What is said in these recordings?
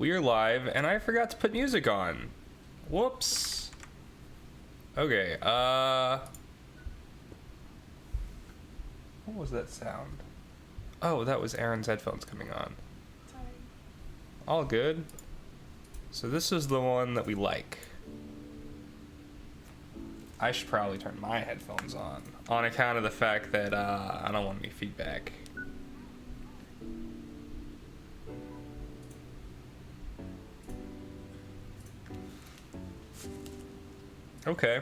We are live, and I forgot to put music on. Whoops. Okay, what was that sound? Oh, that was Aaron's headphones coming on. Sorry. All good. So this is the one that we like. I should probably turn my headphones on account of the fact that, I don't want any feedback. Okay.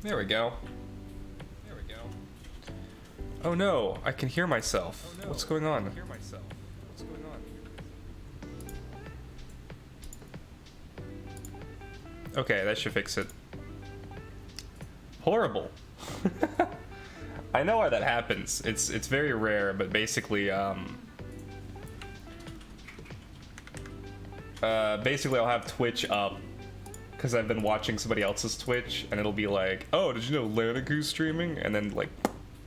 There we go. There we go. Oh no, I can hear myself. Oh no, what's going on? I can hear myself. What's going on? Okay, that should fix it. Horrible. I know why that happens. It's very rare, but basically basically I'll have Twitch up because I've been watching somebody else's Twitch, and it'll be like, oh, did you know Lanaku's streaming? And then like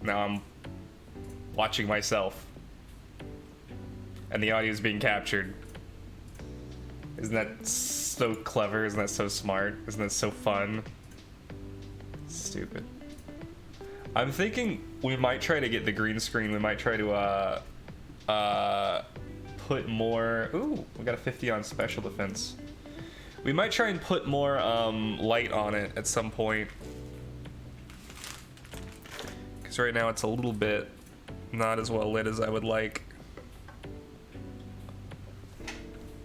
now I'm watching myself and the audio is being captured. Isn't that so clever? Isn't that so smart? Isn't that so fun? Stupid. I'm thinking we might try to get the green screen. We might try to put more. Ooh, we got a 50 on special defense. We might try and put more light on it at some point, because right now it's a little bit not as well lit as I would like.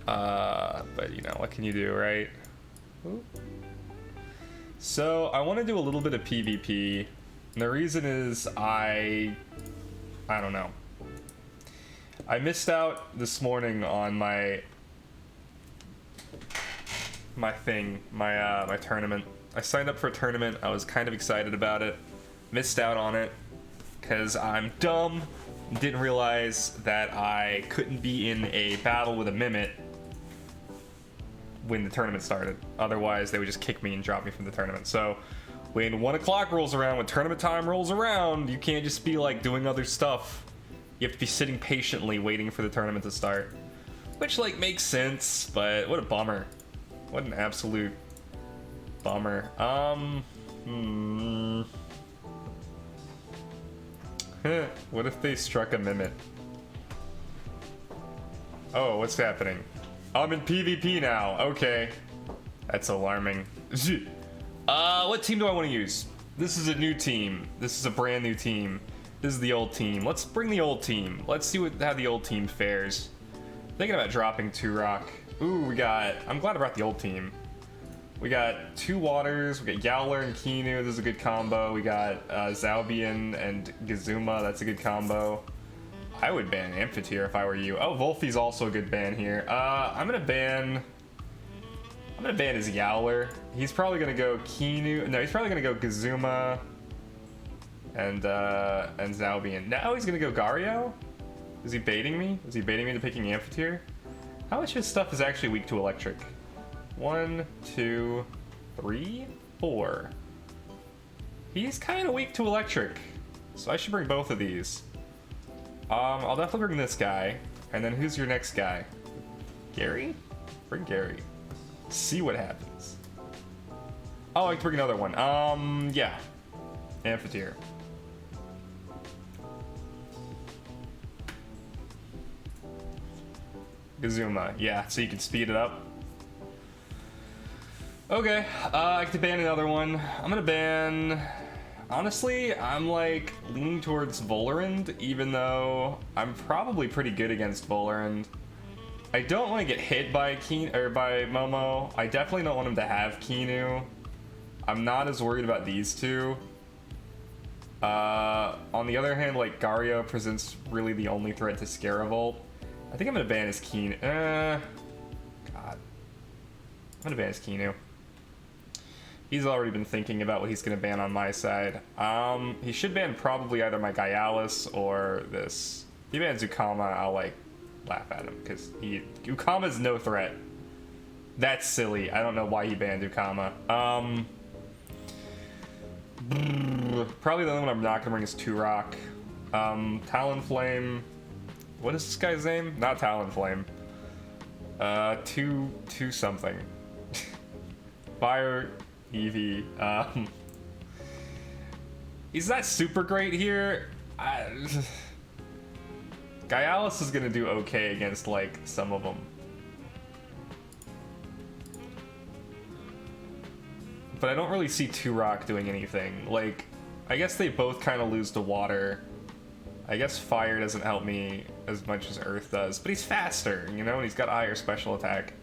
But you know, what can you do, right? Ooh. So I want to do a little bit of PvP, and the reason is I don't know. I missed out this morning on my tournament. I signed up for a tournament. I was kind of excited about it. Missed out on it because I'm dumb. Didn't realize that I couldn't be in a battle with a Mimit when the tournament started. Otherwise, they would just kick me and drop me from the tournament. So when 1 o'clock rolls around, when tournament time rolls around, you can't just be like doing other stuff. You have to be sitting patiently waiting for the tournament to start, which like makes sense, but what a bummer. What an absolute bummer. What if they struck a Mimit? Oh, what's happening? I'm in PvP now. Okay. That's alarming. What team do I want to use? This is a new team. This is a brand new team. This is the old team. Let's bring the old team. Let's see how the old team fares. Thinking about dropping 2 rock. Ooh, I'm glad I brought the old team. We got 2 waters. We got Yowler and Kinu. This is a good combo. We got Zalbian and Gazuma. That's a good combo. I would ban Amphitheater if I were you. Oh, Volfi's also a good ban here. I'm gonna ban his Yowler. He's probably gonna go Kinu. No, he's probably gonna go Gazuma and Zalbian. Now he's gonna go Gario? Is he baiting me? Is he baiting me into picking Amphitheater? How much of his stuff is actually weak to electric? 1, 2, 3, 4. He's kind of weak to electric, so I should bring both of these. I'll definitely bring this guy, and then who's your next guy? Gary? Bring Gary. See what happens. Oh, I can bring another one. Yeah. Amphitheater. Gazuma, yeah, so you can speed it up. Okay, I can ban another one. I'm gonna ban... Honestly, I'm like leaning towards Volorend, even though I'm probably pretty good against Volorend. I don't want to get hit by by Momo. I definitely don't want him to have Kinu. I'm not as worried about these two. On the other hand, like Gario presents really the only threat to Scaravolt. I think I'm gonna ban his Kinu. God. I'm gonna ban his Kinu. He's already been thinking about what he's gonna ban on my side. He should ban probably either my Gaialis or this. If he bans Ukama, I'll like laugh at him because Ukama's no threat. That's silly. I don't know why he banned Ukama. Probably the only one I'm not gonna bring is 2 Rock. Talonflame. What is this guy's name? Not Talonflame. Two something. Fire Eevee. He's not super great here. Gaialis is gonna do okay against like some of them. But I don't really see Turok doing anything. Like, I guess they both kind of lose to water. I guess fire doesn't help me as much as earth does, but he's faster, you know, and he's got higher special attack.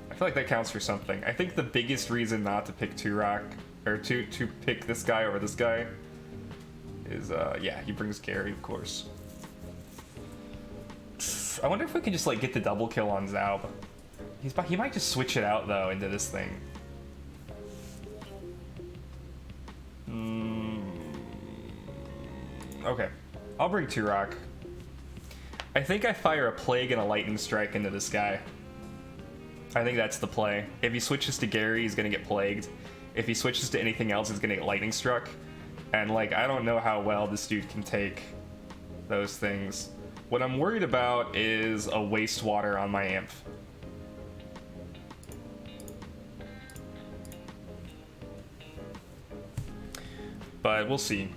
I feel like that counts for something. I think the biggest reason not to pick Turok, or to pick this guy over this guy, is, yeah, he brings Gary, of course. I wonder if we can just, like, get the double kill on Zaub. He might just switch it out, though, into this thing. Okay, I'll bring Turok. I think I fire a Plague and a Lightning Strike into this guy. I think that's the play. If he switches to Gary, he's gonna get Plagued. If he switches to anything else, he's gonna get Lightning Struck. And, like, I don't know how well this dude can take those things. What I'm worried about is a Wastewater on my Imp. But we'll see.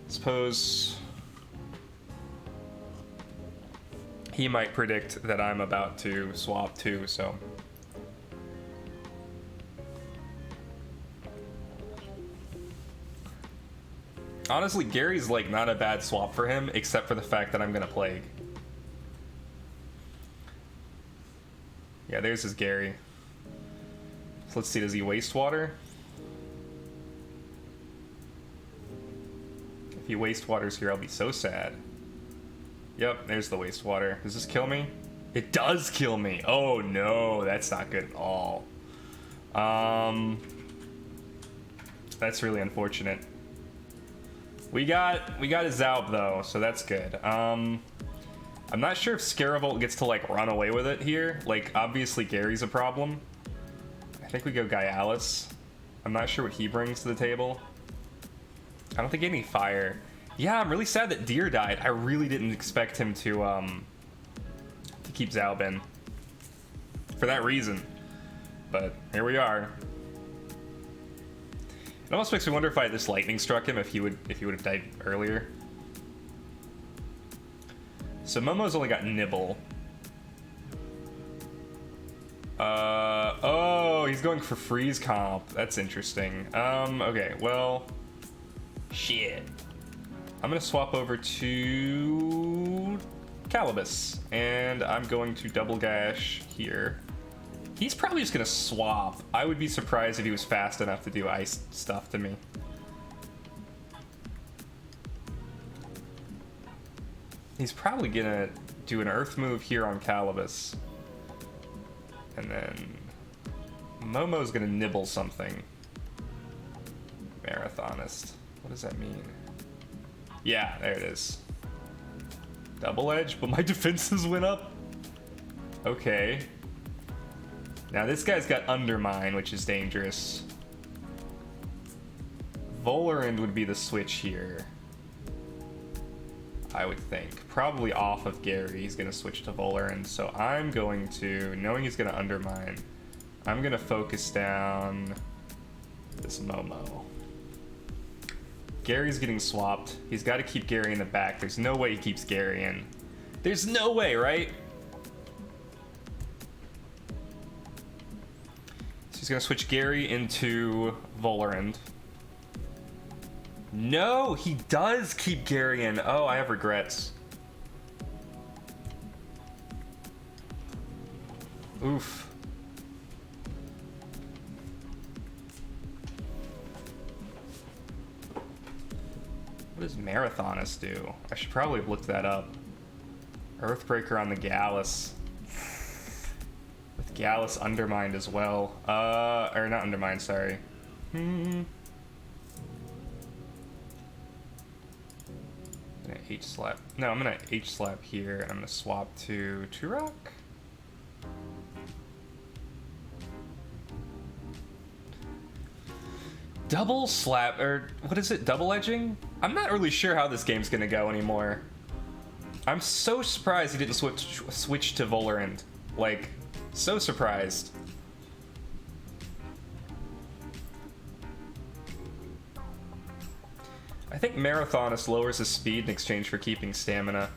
Suppose he might predict that I'm about to swap too, so. Honestly, Gary's like not a bad swap for him, except for the fact that I'm gonna Plague. Yeah, there's his Gary. So let's see, does he Wastewater? If he Wastewaters here, I'll be so sad. Yep, there's the Wastewater. Does this kill me? It does kill me. Oh no, that's not good at all. That's really unfortunate. We got a Zaub though, so that's good. I'm not sure if Scaravolt gets to like run away with it here. Like obviously Gary's a problem. I think we go Gaialis. I'm not sure what he brings to the table. I don't think any fire. Yeah, I'm really sad that Deer died. I really didn't expect him to keep Zaub in for that reason. But here we are. It almost makes me wonder if I just lightning struck him if he would have died earlier. So Momo's only got Nibble. Oh, he's going for freeze comp. That's interesting. Okay, well, shit. I'm gonna swap over to Calibus, and I'm going to double gash here. He's probably just gonna swap. I would be surprised if he was fast enough to do ice stuff to me. He's probably gonna do an earth move here on Calibus. And then Momo's gonna nibble something. Marathonist. What does that mean? Yeah, there it is. Double edge, but my defenses went up? Okay. Now this guy's got Undermine, which is dangerous. Volerand would be the switch here, I would think. Probably off of Gary, he's gonna switch to Volerand. So I'm going to, knowing he's gonna Undermine, I'm gonna focus down this Momo. Gary's getting swapped. He's got to keep Gary in the back. There's no way he keeps Gary in. There's no way, right? So he's gonna switch Gary into Volerand. No, he does keep Gary in. Oh, I have regrets. Oof. What does Marathonist do? I should probably have looked that up. Earthbreaker on the Gallus. With Gallus undermined as well. Or not undermined, sorry. I'm gonna H-slap. No, I'm gonna H-slap here, and I'm gonna swap to Turok. double slap, or what is it, double edging? I'm not really sure how this game's gonna go anymore. I'm so surprised he didn't switch to Volerand. Like, so surprised. I think Marathonist lowers his speed in exchange for keeping stamina.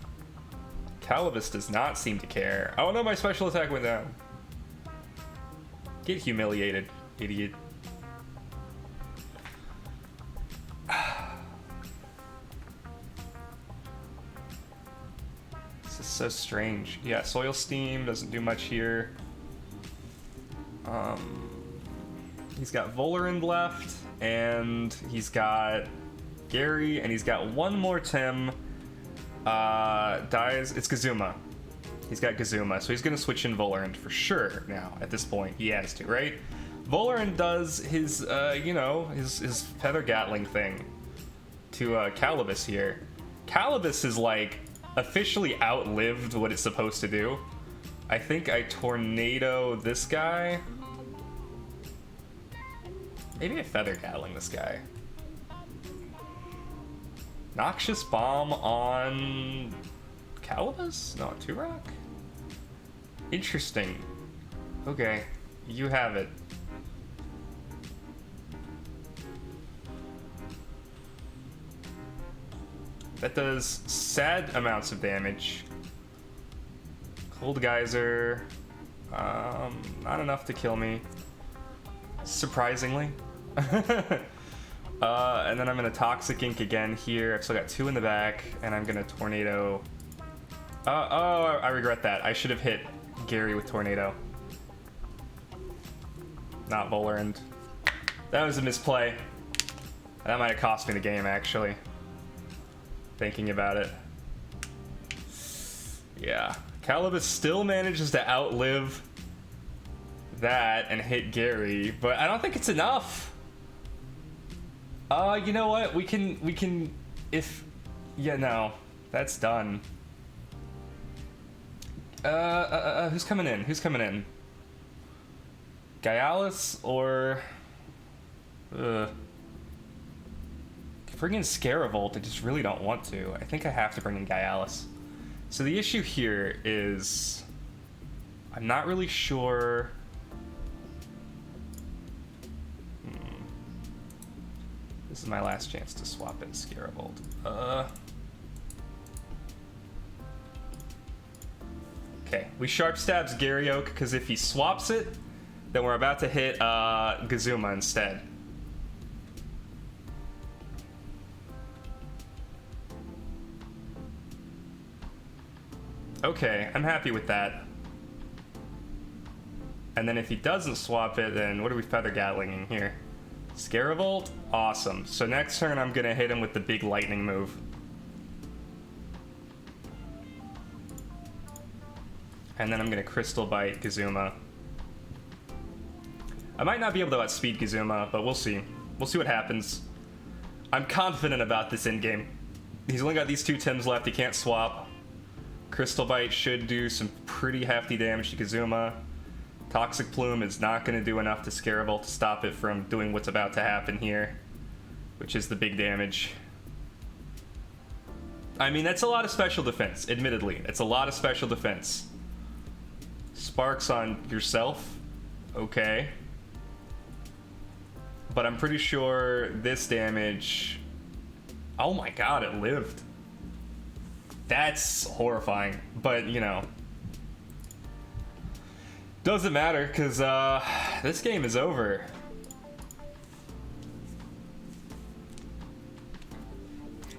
Calibus does not seem to care. Oh no, my special attack went down. Get humiliated, idiot. This is so strange. Yeah, Soil Steam doesn't do much here. He's got Volerand left, and he's got Gary, and he's got one more Tim. Dies. It's Gazuma. He's got Gazuma, so he's gonna switch in Volerand for sure now. At this point, he has to, right? Volerand does his, you know, his feather gatling thing to Calibus here. Calibus is like officially outlived what it's supposed to do. I think I tornado this guy. Maybe I feather gatling this guy. Noxious Bomb on Calibus? No, 2-Rock? Interesting. Okay, you have it. That does sad amounts of damage. Cold Geyser. Not enough to kill me. Surprisingly. And then I'm gonna Toxic Ink again here. I've still got 2 in the back, and I'm gonna Tornado. Oh, I regret that. I should have hit Gary with Tornado. Not Volerand. That was a misplay. That might have cost me the game, actually. Thinking about it. Yeah. Calibus still manages to outlive that and hit Gary, but I don't think it's enough. You know what? We can, if, yeah, no, that's done. Who's coming in? Who's coming in? Gyalis or, bring in Scaravolt. I just really don't want to. I think I have to bring in Gyalis. So the issue here is, I'm not really sure. This is my last chance to swap in Scaravolt. Okay, we Sharp Stabs Gary Oak, because if he swaps it, then we're about to hit Gazuma instead. Okay, I'm happy with that. And then if he doesn't swap it, then what are we Feather Gatling in here? Scaravolt? Awesome. So next turn I'm gonna hit him with the big lightning move. And then I'm gonna Crystal Bite Gazuma. I might not be able to outspeed Gazuma, but we'll see. We'll see what happens. I'm confident about this endgame. He's only got these 2 Tims left, he can't swap. Crystal Bite should do some pretty hefty damage to Gazuma. Toxic Plume is not going to do enough to Scaravolt to stop it from doing what's about to happen here, which is the big damage. I mean, that's a lot of special defense, admittedly. It's a lot of special defense. Sparks on yourself? Okay. But I'm pretty sure this damage... Oh my god, it lived. That's horrifying, but, you know... Doesn't matter, because this game is over.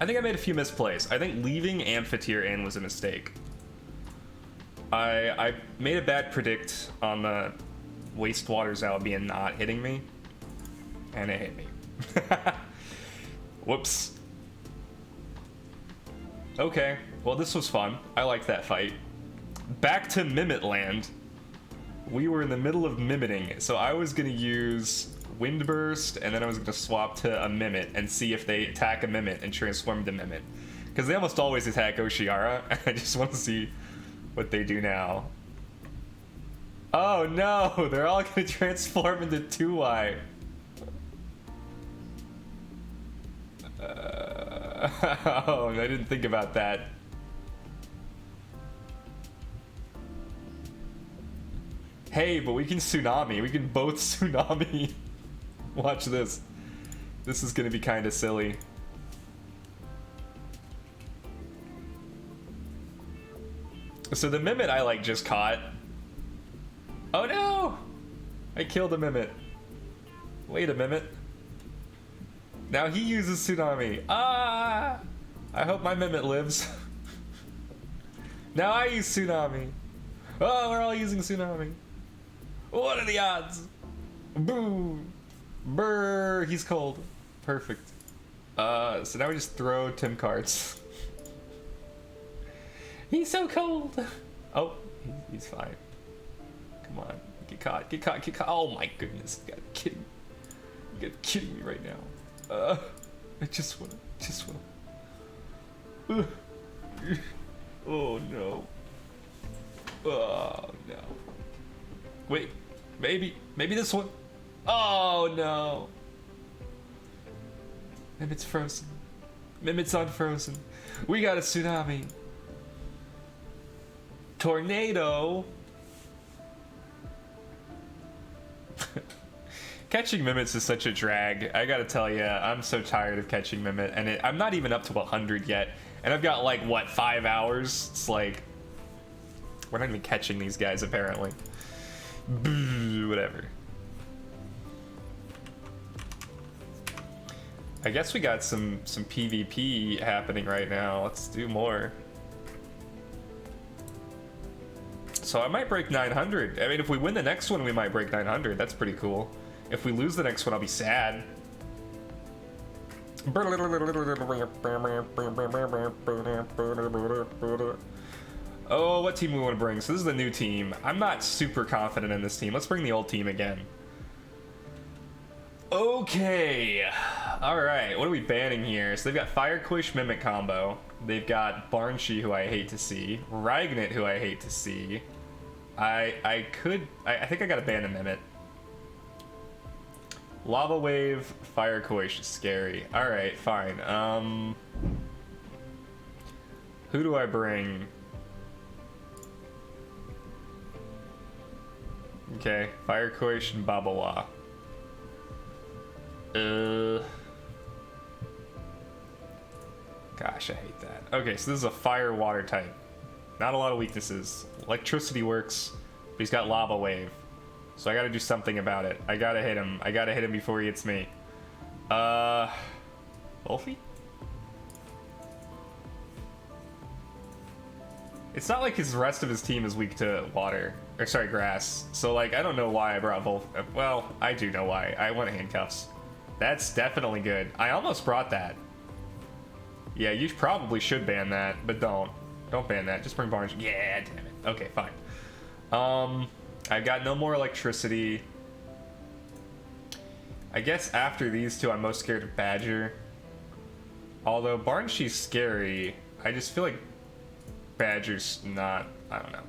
I think I made a few misplays. I think leaving Amphitheater in was a mistake. I made a bad predict on the Wastewater's Albion not hitting me, and it hit me. Whoops. Okay, well this was fun. I liked that fight. Back to Mimit land. We were in the middle of mimiting, so I was gonna use Windburst, and then I was gonna swap to a Mimit and see if they attack a Mimit and transform to Mimit. Because they almost always attack Oshiara, and I just want to see what they do now. Oh no, they're all gonna transform into 2Y. Oh, I didn't think about that. Hey, but we can tsunami. We can both tsunami. Watch this. This is gonna be kind of silly. So the Mimit I like just caught. Oh no! I killed a Mimit. Wait a Mimit. Now he uses tsunami. Ah! I hope my Mimit lives. Now I use tsunami. Oh, we're all using tsunami. What are the odds? Boom! Brr! He's cold. Perfect. So now we just throw Tim cards. He's so cold. Oh, he's fine. Come on, get caught, get caught, get caught. Oh my goodness, you gotta be kidding me. You gotta be kidding me right now. I just wanna. Oh no. Oh no. Wait, maybe this one. Oh no. Mimit's frozen. Mimit's unfrozen. We got a tsunami. Tornado. Catching Mimits is such a drag. I gotta tell you, I'm so tired of catching Mimit, and I'm not even up to 100 yet, and I've got like what, 5 hours? It's like we're not even catching these guys apparently. Whatever. I guess we got some PvP happening right now. Let's do more. So I might break 900. I mean, if we win the next one, we might break 900. That's pretty cool. If we lose the next one, I'll be sad. Oh, what team we want to bring? So this is the new team. I'm not super confident in this team. Let's bring the old team again. Okay. All right. What are we banning here? So they've got Firequish Mimic combo. They've got Barnshy, who I hate to see. Rygnit, who I hate to see. I think I gotta ban a Mimit. Lava Wave, Firequish is scary. Alright, fine. Who do I bring? Okay, Firequish and Babawa. Gosh, I hate that. Okay, so this is a fire water type. Not a lot of weaknesses. Electricity works, but he's got Lava Wave. So I gotta do something about it. I gotta hit him. I gotta hit him before he hits me. Wolfie? It's not like his rest of his team is weak to water. Or sorry, grass. So like, I don't know why I brought Wolf. Well, I do know why. I want handcuffs. That's definitely good. I almost brought that. Yeah, you probably should ban that, but don't. Don't ban that. Just bring Barnes. Yeah, damn it. Okay, fine. I've got no more electricity. I guess after these two, I'm most scared of Badger. Although Barnshy's scary, I just feel like Badger's not. I don't know.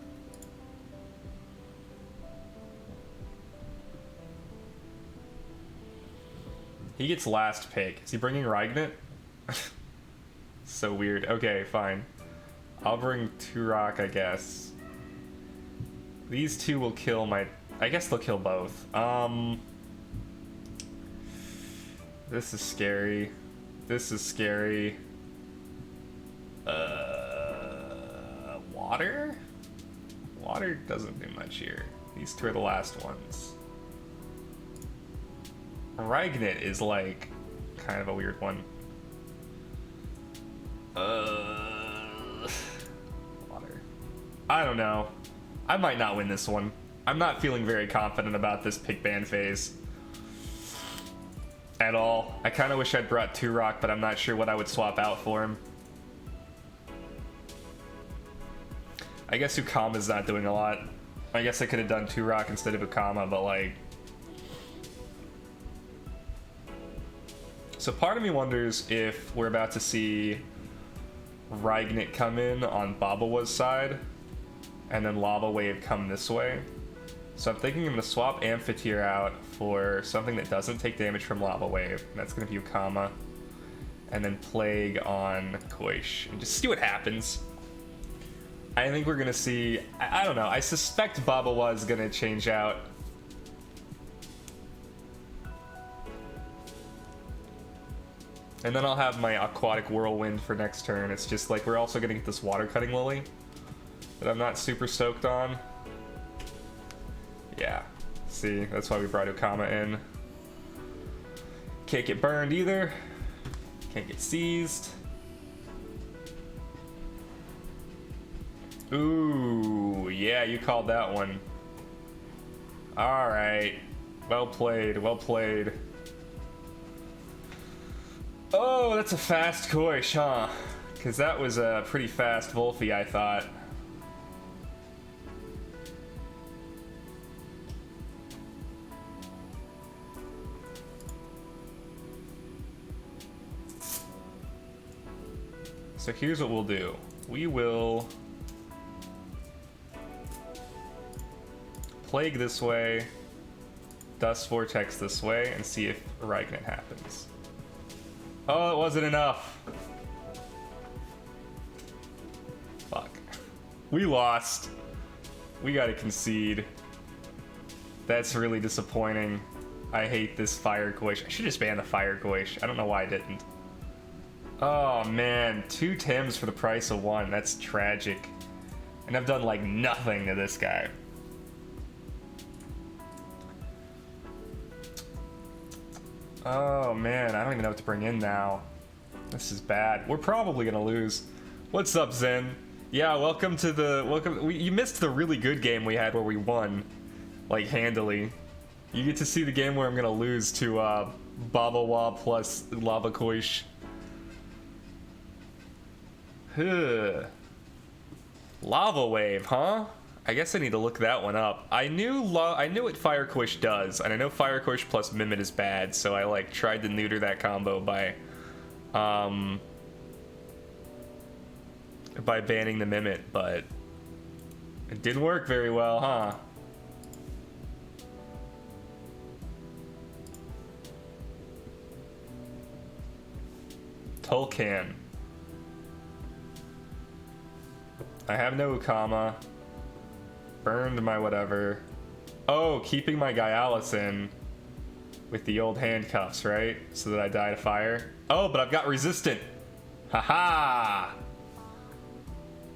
He gets last pick. Is he bringing Rygnit? So weird. Okay, fine. I'll bring Turok, I guess. These two will kill my... I guess they'll kill both. This is scary. This is scary. Water? Water doesn't do much here. These two are the last ones. Rygnit is like kind of a weird one. Water. I don't know. I might not win this one. I'm not feeling very confident about this pick ban phase at all. I kind of wish I'd brought Turok, but I'm not sure what I would swap out for him. I guess Ukama's not doing a lot. I guess I could have done Turok instead of Ukama, but like... So part of me wonders if we're about to see Rygnit come in on Babawa's side, and then Lava Wave come this way. So I'm thinking I'm going to swap Amphitheater out for something that doesn't take damage from Lava Wave, and that's going to be Ukama. and then Plague on Koish, and just see what happens. I think we're gonna see, I don't know, I suspect Babawa is gonna change out. And then I'll have my Aquatic Whirlwind for next turn. It's just like we're also gonna get this Water Cutting Lily that I'm not super stoked on. Yeah, see, that's why we brought Ukama in. Can't get burned either. Can't get seized. Ooh, yeah, you called that one. Alright. Well played, well played. Oh, that's a fast Koish, huh? Because that was a pretty fast Wolfie, I thought. So here's what we'll do. We will Plague this way, Dust Vortex this way, and see if Reignight happens. Oh, it wasn't enough. Fuck. We lost. We gotta concede. That's really disappointing. I hate this Fire Koish. I should just ban the Fire Koish. I don't know why I didn't. Oh man, 2 Tims for the price of 1. That's tragic. And I've done like nothing to this guy. Oh man, I don't even know what to bring in now. This is bad. We're probably gonna lose. What's up, Zen? Yeah, welcome to the you missed the really good game we had where we won, like handily. You get to see the game where I'm gonna lose to Babawa plus Lava Koish. Lava Wave, huh? I guess I need to look that one up. I knew what Fire Koish does, and I know Fire Koish plus Mimit is bad, so I like tried to neuter that combo by banning the Mimit, but it didn't work very well, huh? Tulkan. I have no Ukama. Burned my whatever. Oh, keeping my Gaialis in with the old handcuffs, right? So that I die to fire. Oh, but I've got resistant. Haha!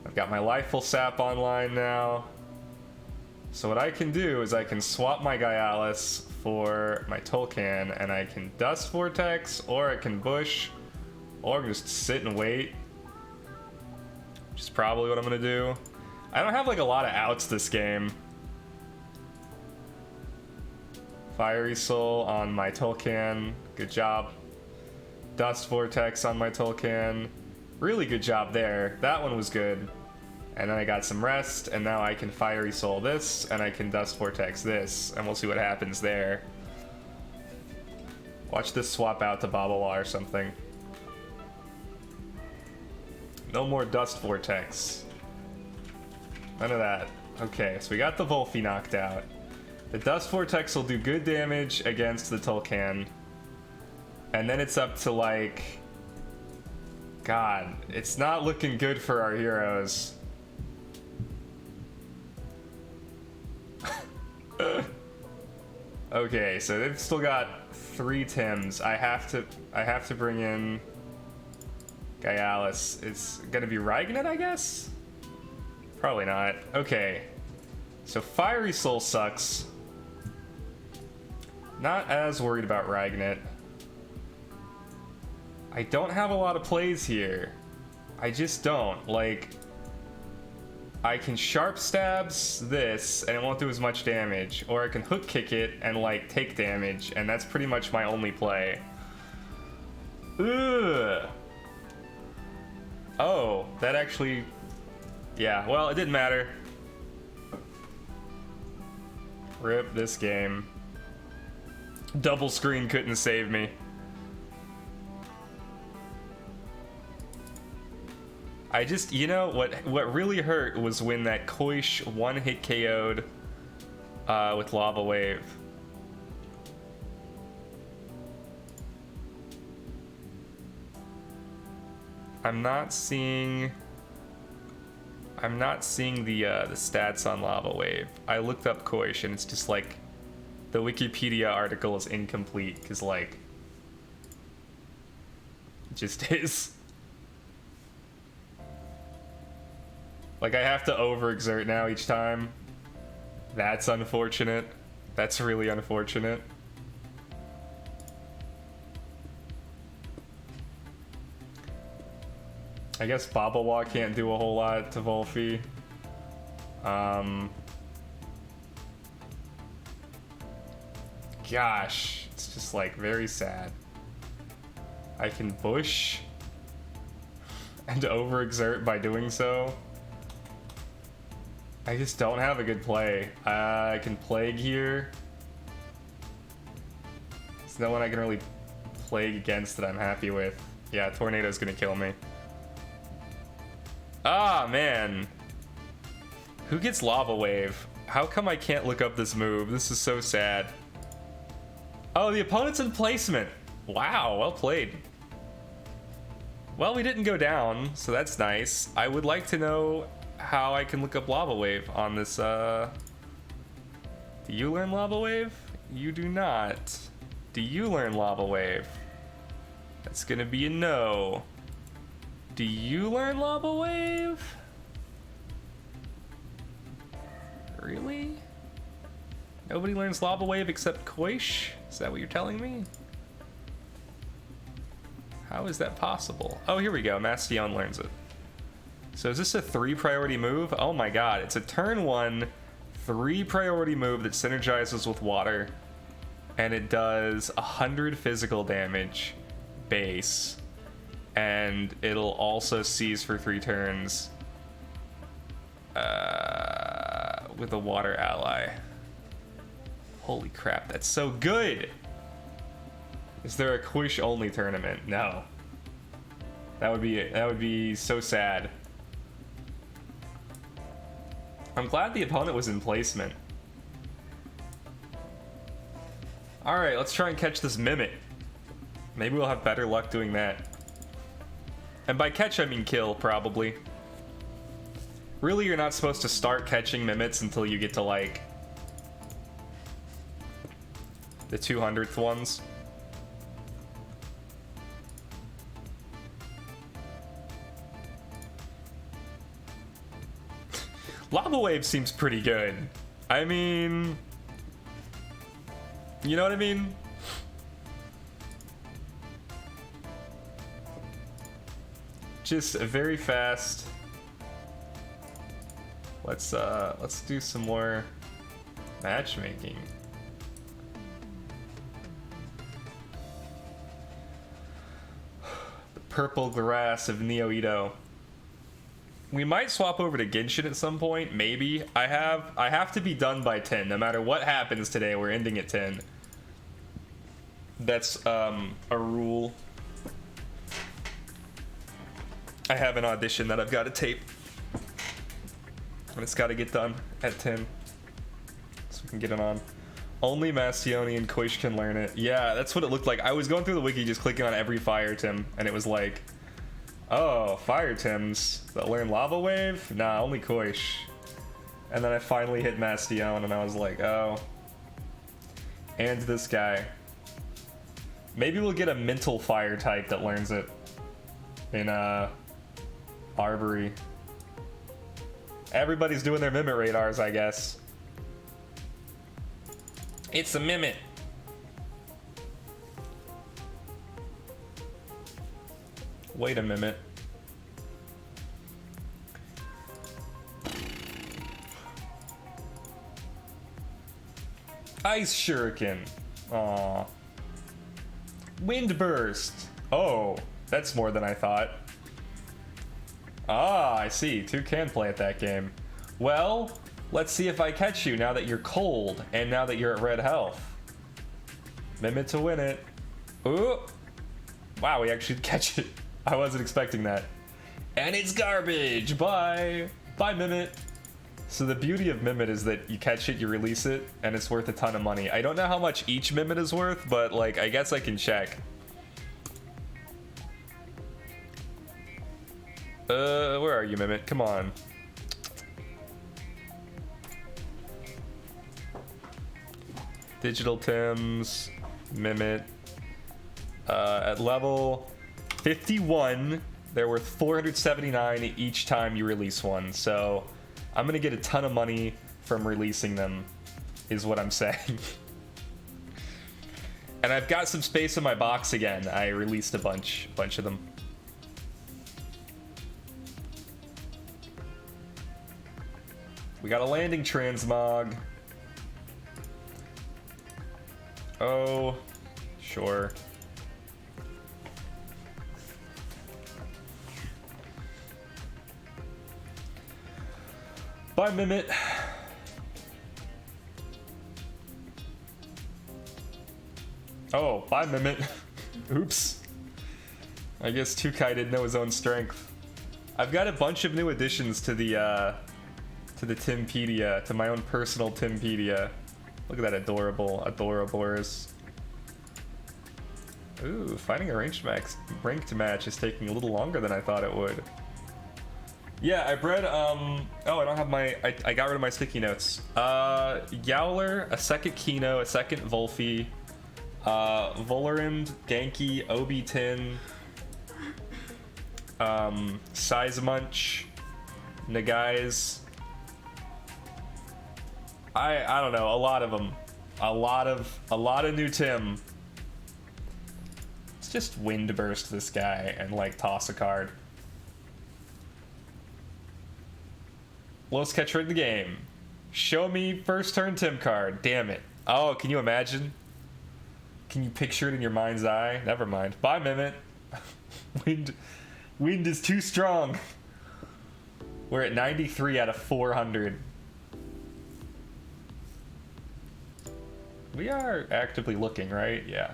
I've got my Lifeful Sap online now. So what I can do is I can swap my Gaialis for my Tulkan, and I can Dust Vortex, or I can Bush, or just sit and wait. Which is probably what I'm gonna do. I don't have like a lot of outs this game. Fiery Soul on my Tulkan, good job. Dust Vortex on my Tulkan, really good job there. That one was good. And then I got some rest, and now I can Fiery Soul this, and I can Dust Vortex this, and we'll see what happens there. Watch this swap out to Babawa or something. No more Dust Vortex. None of that. Okay, so we got the Wolfie knocked out. The Dust Vortex will do good damage against the Tulkan. And then it's up to like... God, it's not looking good for our heroes. Okay, so they've still got 3 Tims. I have to bring in Gaialis. It's gonna be Reignight, I guess? Probably not. Okay. So Fiery Soul sucks. Not as worried about Reignight. I don't have a lot of plays here. I just don't. Like, I can Sharp Stabs this, and it won't do as much damage. Or I can Hook Kick it and, like, take damage, and that's pretty much my only play. Ugh. Oh, that actually... Yeah, well, it didn't matter. Rip this game. Double screen couldn't save me. I just, you know, what really hurt was when that Koish one-hit KO'd with Lava Wave. I'm not seeing the stats on Lava Wave. I looked up Koish and it's just like the Wikipedia article is incomplete because like it just is. Like I have to overexert now each time. That's unfortunate. That's really unfortunate. I guess Babawa can't do a whole lot to Volphy. Gosh, it's just like very sad. I can bush and overexert by doing so. I just don't have a good play. I can Plague here. There's no one I can really Plague against that I'm happy with. Yeah, Tornado's gonna kill me. Ah, man. Who gets Lava Wave? How come I can't look up this move? This is so sad. Oh, the opponent's in placement. Wow, well played. Well, we didn't go down, so that's nice. I would like to know how I can look up Lava Wave on this, Do you learn Lava Wave? You do not. Do you learn Lava Wave? That's gonna be a no. Do you learn Lava Wave? Really? Nobody learns Lava Wave except Koish? Is that what you're telling me? How is that possible? Oh, here we go. Mastion learns it. So is this a 3 priority move? Oh my god, it's a turn 1 3 priority move that synergizes with water, and it does 100 physical damage base, and it'll also seize for 3 turns with a water ally. Holy crap, that's so good! Is there a Quish only tournament? No. That would be so sad. I'm glad the opponent was in placement. Alright, let's try and catch this Mimit. Maybe we'll have better luck doing that. And by catch, I mean kill, probably. Really, you're not supposed to start catching Mimits until you get to, like, the 200th ones. Lava Wave seems pretty good. I mean, you know what I mean? Just very fast. Let's do some more matchmaking. The purple grass of Neo-Ito. We might swap over to Genshin at some point, maybe. I have to be done by 10. No matter what happens today, we're ending at 10. That's a rule. I have an audition that I've got to tape. And it's got to get done at 10. So we can get it on. Only Mastioni and Koish can learn it. Yeah, that's what it looked like. I was going through the wiki just clicking on every Fire Tim, and it was like, oh, Fire Tims that learn Lava Wave? Nah, only Koish. And then I finally hit Mastion, and I was like, oh. And this guy. Maybe we'll get a mental fire type that learns it in Arbory. Everybody's doing their Mimit radars, I guess. It's a Mimit. Wait a minute. Ice Shuriken. Aw. Wind Burst. Oh, that's more than I thought. Ah, I see. 2 can play at that game. Well, let's see if I catch you now that you're cold and now that you're at red health. Mimit to win it. Ooh. Wow, we actually catch it. I wasn't expecting that. And it's garbage. Bye. Bye, Mimit. So the beauty of Mimit is that you catch it, you release it, and it's worth a ton of money. I don't know how much each Mimit is worth, but like, I guess I can check. Where are you, Mimit? Come on. Digital Tims, Mimit. At level 51, they're worth 479 each time you release one. So I'm gonna get a ton of money from releasing them, is what I'm saying. And I've got some space in my box again. I released a bunch of them. We got a landing transmog. Oh, sure. Bye, Mimit. Oh, bye, Mimit. Oops. I guess Tukai didn't know his own strength. I've got a bunch of new additions to the Timpedia, to my own personal Timpedia. Look at that adorables. Ooh, finding a ranked match is taking a little longer than I thought it would. Yeah, I bred, oh, I don't have my, I got rid of my sticky notes. Yowler, a second Kino, a second Volphy, Volarind, Genki, Obi-Tin, Sizemunch, Nagai's. I don't know, a lot of them. A lot of new Tim. Let's just Wind Burst this guy and like toss a card. Lowest catcher in the game. Show me first turn Tim card. Damn it. Oh, can you imagine? Can you picture it in your mind's eye? Never mind. Bye, Mimit. Wind is too strong. We're at 93 out of 400. We are actively looking, right? Yeah.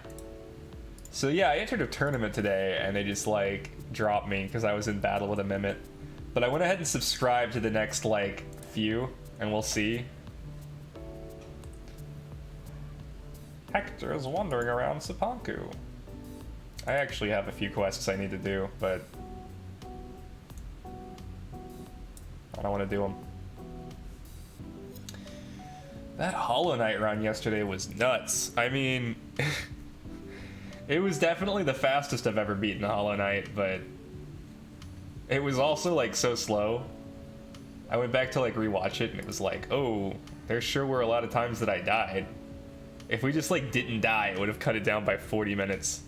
So yeah, I entered a tournament today and they just like dropped me because I was in battle with a Mimit. But I went ahead and subscribed to the next like few and we'll see. Hector is wandering around Sapanku. I actually have a few quests I need to do, but I don't want to do them. That Hollow Knight run yesterday was nuts. I mean, it was definitely the fastest I've ever beaten a Hollow Knight, but it was also like so slow. I went back to like rewatch it and it was like, oh, there sure were a lot of times that I died. If we just like didn't die, it would have cut it down by 40 minutes.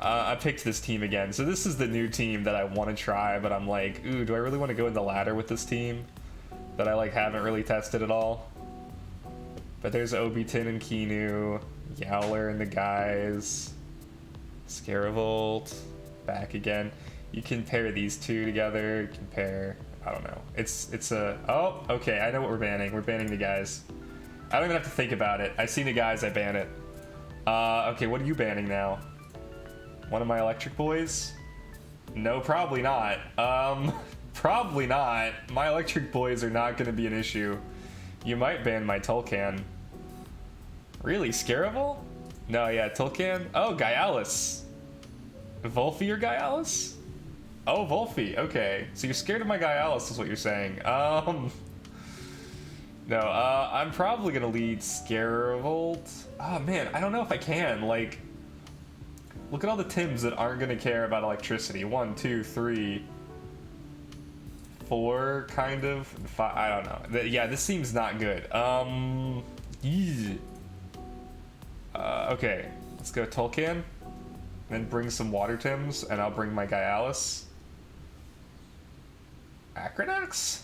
I picked this team again. So this is the new team that I want to try, but I'm like, ooh, do I really want to go in the ladder with this team that I like haven't really tested at all? But there's Obi-Tin and Kinu, Yowler and the guys, Scaravolt, back again. You can pair these two together, you can pair, I don't know. It's a, oh, okay, I know what we're banning. We're banning the guys. I don't even have to think about it. I see the guys, I ban it. Okay, what are you banning now? One of my electric boys? No, probably not. Probably not. My electric boys are not gonna be an issue. You might ban my Tulkan. Really, Scarable? No, yeah, Tulkan. Oh, Gaialis. Volphy or Gaialis? Oh, Volphy, okay. So you're scared of my Gaialis is what you're saying. No, I'm probably gonna lead Scaravolt. Oh man, I don't know if I can, like, look at all the Tims that aren't gonna care about electricity. 1, 2, 3, 4, kind of. 5, I don't know. Yeah, this seems not good. Okay, let's go Tulkan. Then bring some Water Tims, and I'll bring my Gaialis. Acronox?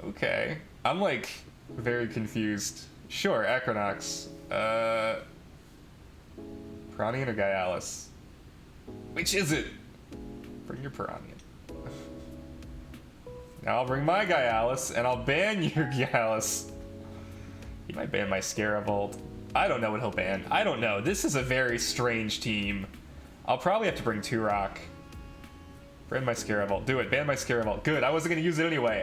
Okay. I'm like very confused. Sure, Acronox. Piranha or Gaialis? Which is it? Bring your Piranha. Now I'll bring my Gaialis, and I'll ban your Gaialis. He might ban my Scaravolt. I don't know what he'll ban. I don't know. This is a very strange team. I'll probably have to bring Turok. Ban my Scaravolt. Do it. Ban my Scaravolt. Good. I wasn't going to use it anyway.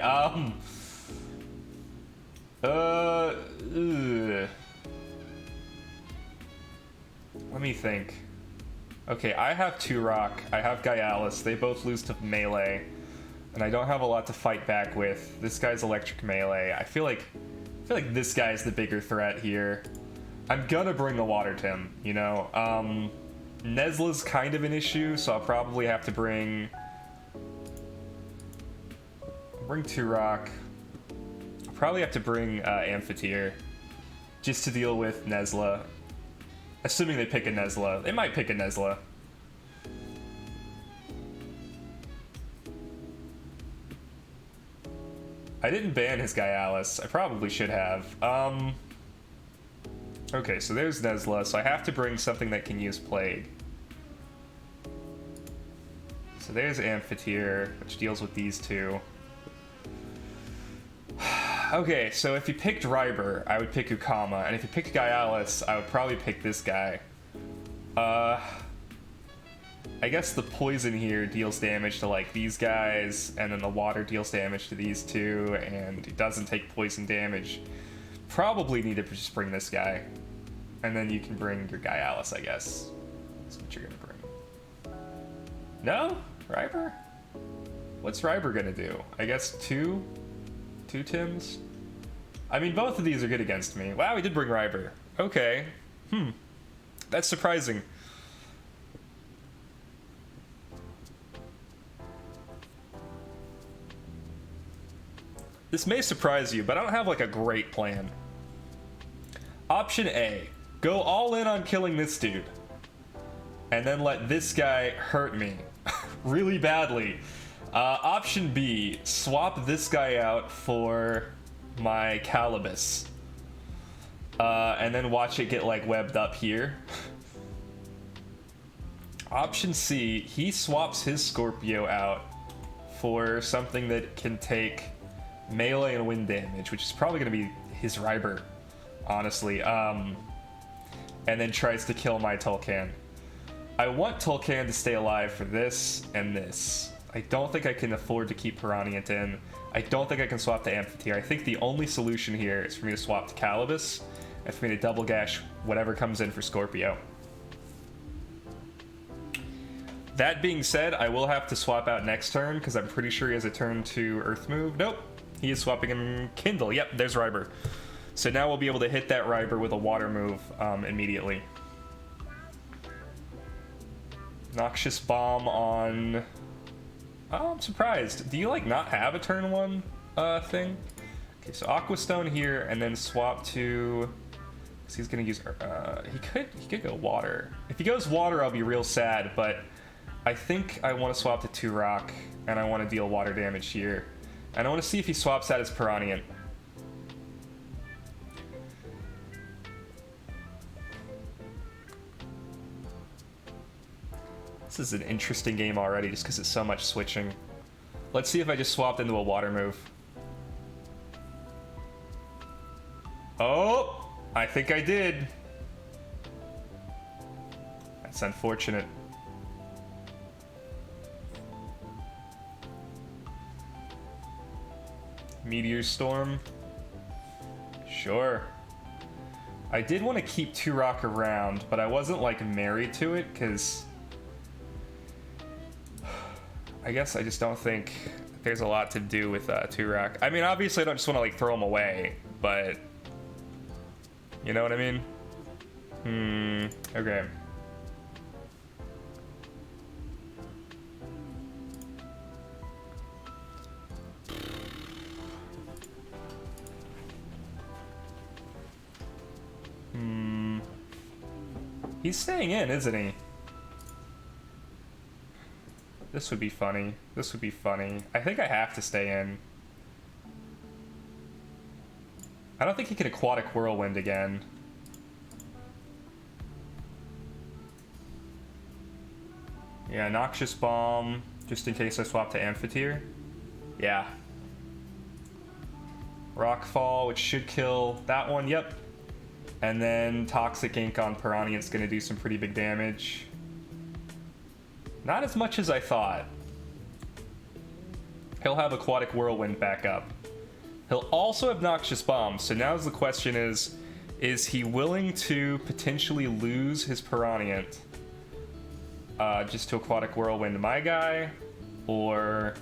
Let me think. Okay, I have Turok, I have Gaialis, they both lose to melee, and I don't have a lot to fight back with. This guy's electric melee. I feel like this guy's the bigger threat here. I'm gonna bring the Water Tim, you know? Nezla's kind of an issue, so I'll probably have to bring Turok. I'll probably have to bring Amphitheater just to deal with Nezla. Assuming they pick a Nezla. They might pick a Nezla. I didn't ban his Gaialis. I probably should have. Okay, so there's Nezla, so I have to bring something that can use Plague. So there's Amphitheater, which deals with these two. Okay, so if you picked Ryber, I would pick Ukama, and if you picked Gaialis, I would probably pick this guy. I guess the poison here deals damage to like these guys, and then the water deals damage to these two, and it doesn't take poison damage. Probably need to just bring this guy, and then you can bring your Gaialis, I guess. That's what you're gonna bring. No? Ryber? What's Ryber gonna do? I guess two Tims? I mean, both of these are good against me. Wow, he did bring Ryber. Okay. That's surprising. This may surprise you, but I don't have like a great plan. Option A, go all in on killing this dude. And then let this guy hurt me really badly. Option B, swap this guy out for my Calibus. And then watch it get like webbed up here. Option C, he swaps his Scorpio out for something that can take melee and wind damage, which is probably going to be his Ryber, honestly. And then tries to kill my Tulkan. I want Tulkan to stay alive for this and this. I don't think I can afford to keep Piranha in. I don't think I can swap to Amphitheater. I think the only solution here is for me to swap to Calibus and for me to double gash whatever comes in for Scorpio. That being said, I will have to swap out next turn because I'm pretty sure he has a turn to Earth move. Nope, he is swapping in Kindle. Yep, there's Ryber. So now we'll be able to hit that Ryber with a water move immediately. Noxious Bomb on... Oh, I'm surprised. Do you like not have a turn one thing? Okay, so Aqua Stone here, and then swap to. Cause he's gonna use. He could go water. If he goes water, I'll be real sad. But I think I want to swap to Turok, and I want to deal water damage here, and I want to see if he swaps out his Piranha. This is an interesting game already just because it's so much switching. Let's see if I just swapped into a water move. Oh, I think I did. That's unfortunate. Meteor Storm. Sure. I did want to keep Turok around, but I wasn't like married to it because I guess I just don't think there's a lot to do with Turok. I mean, obviously I don't just want to like throw him away, but you know what I mean? Okay. He's staying in, isn't he? This would be funny. This would be funny. I think I have to stay in. I don't think he can Aquatic Whirlwind again. Yeah, Noxious Bomb, just in case I swap to Amphitheater. Yeah. Rockfall, which should kill that one, yep. And then Toxic Ink on Piranha, it's gonna do some pretty big damage. Not as much as I thought. He'll have Aquatic Whirlwind back up. He'll also have Noxious Bomb, so now the question is he willing to potentially lose his Piranha just to Aquatic Whirlwind my guy, or...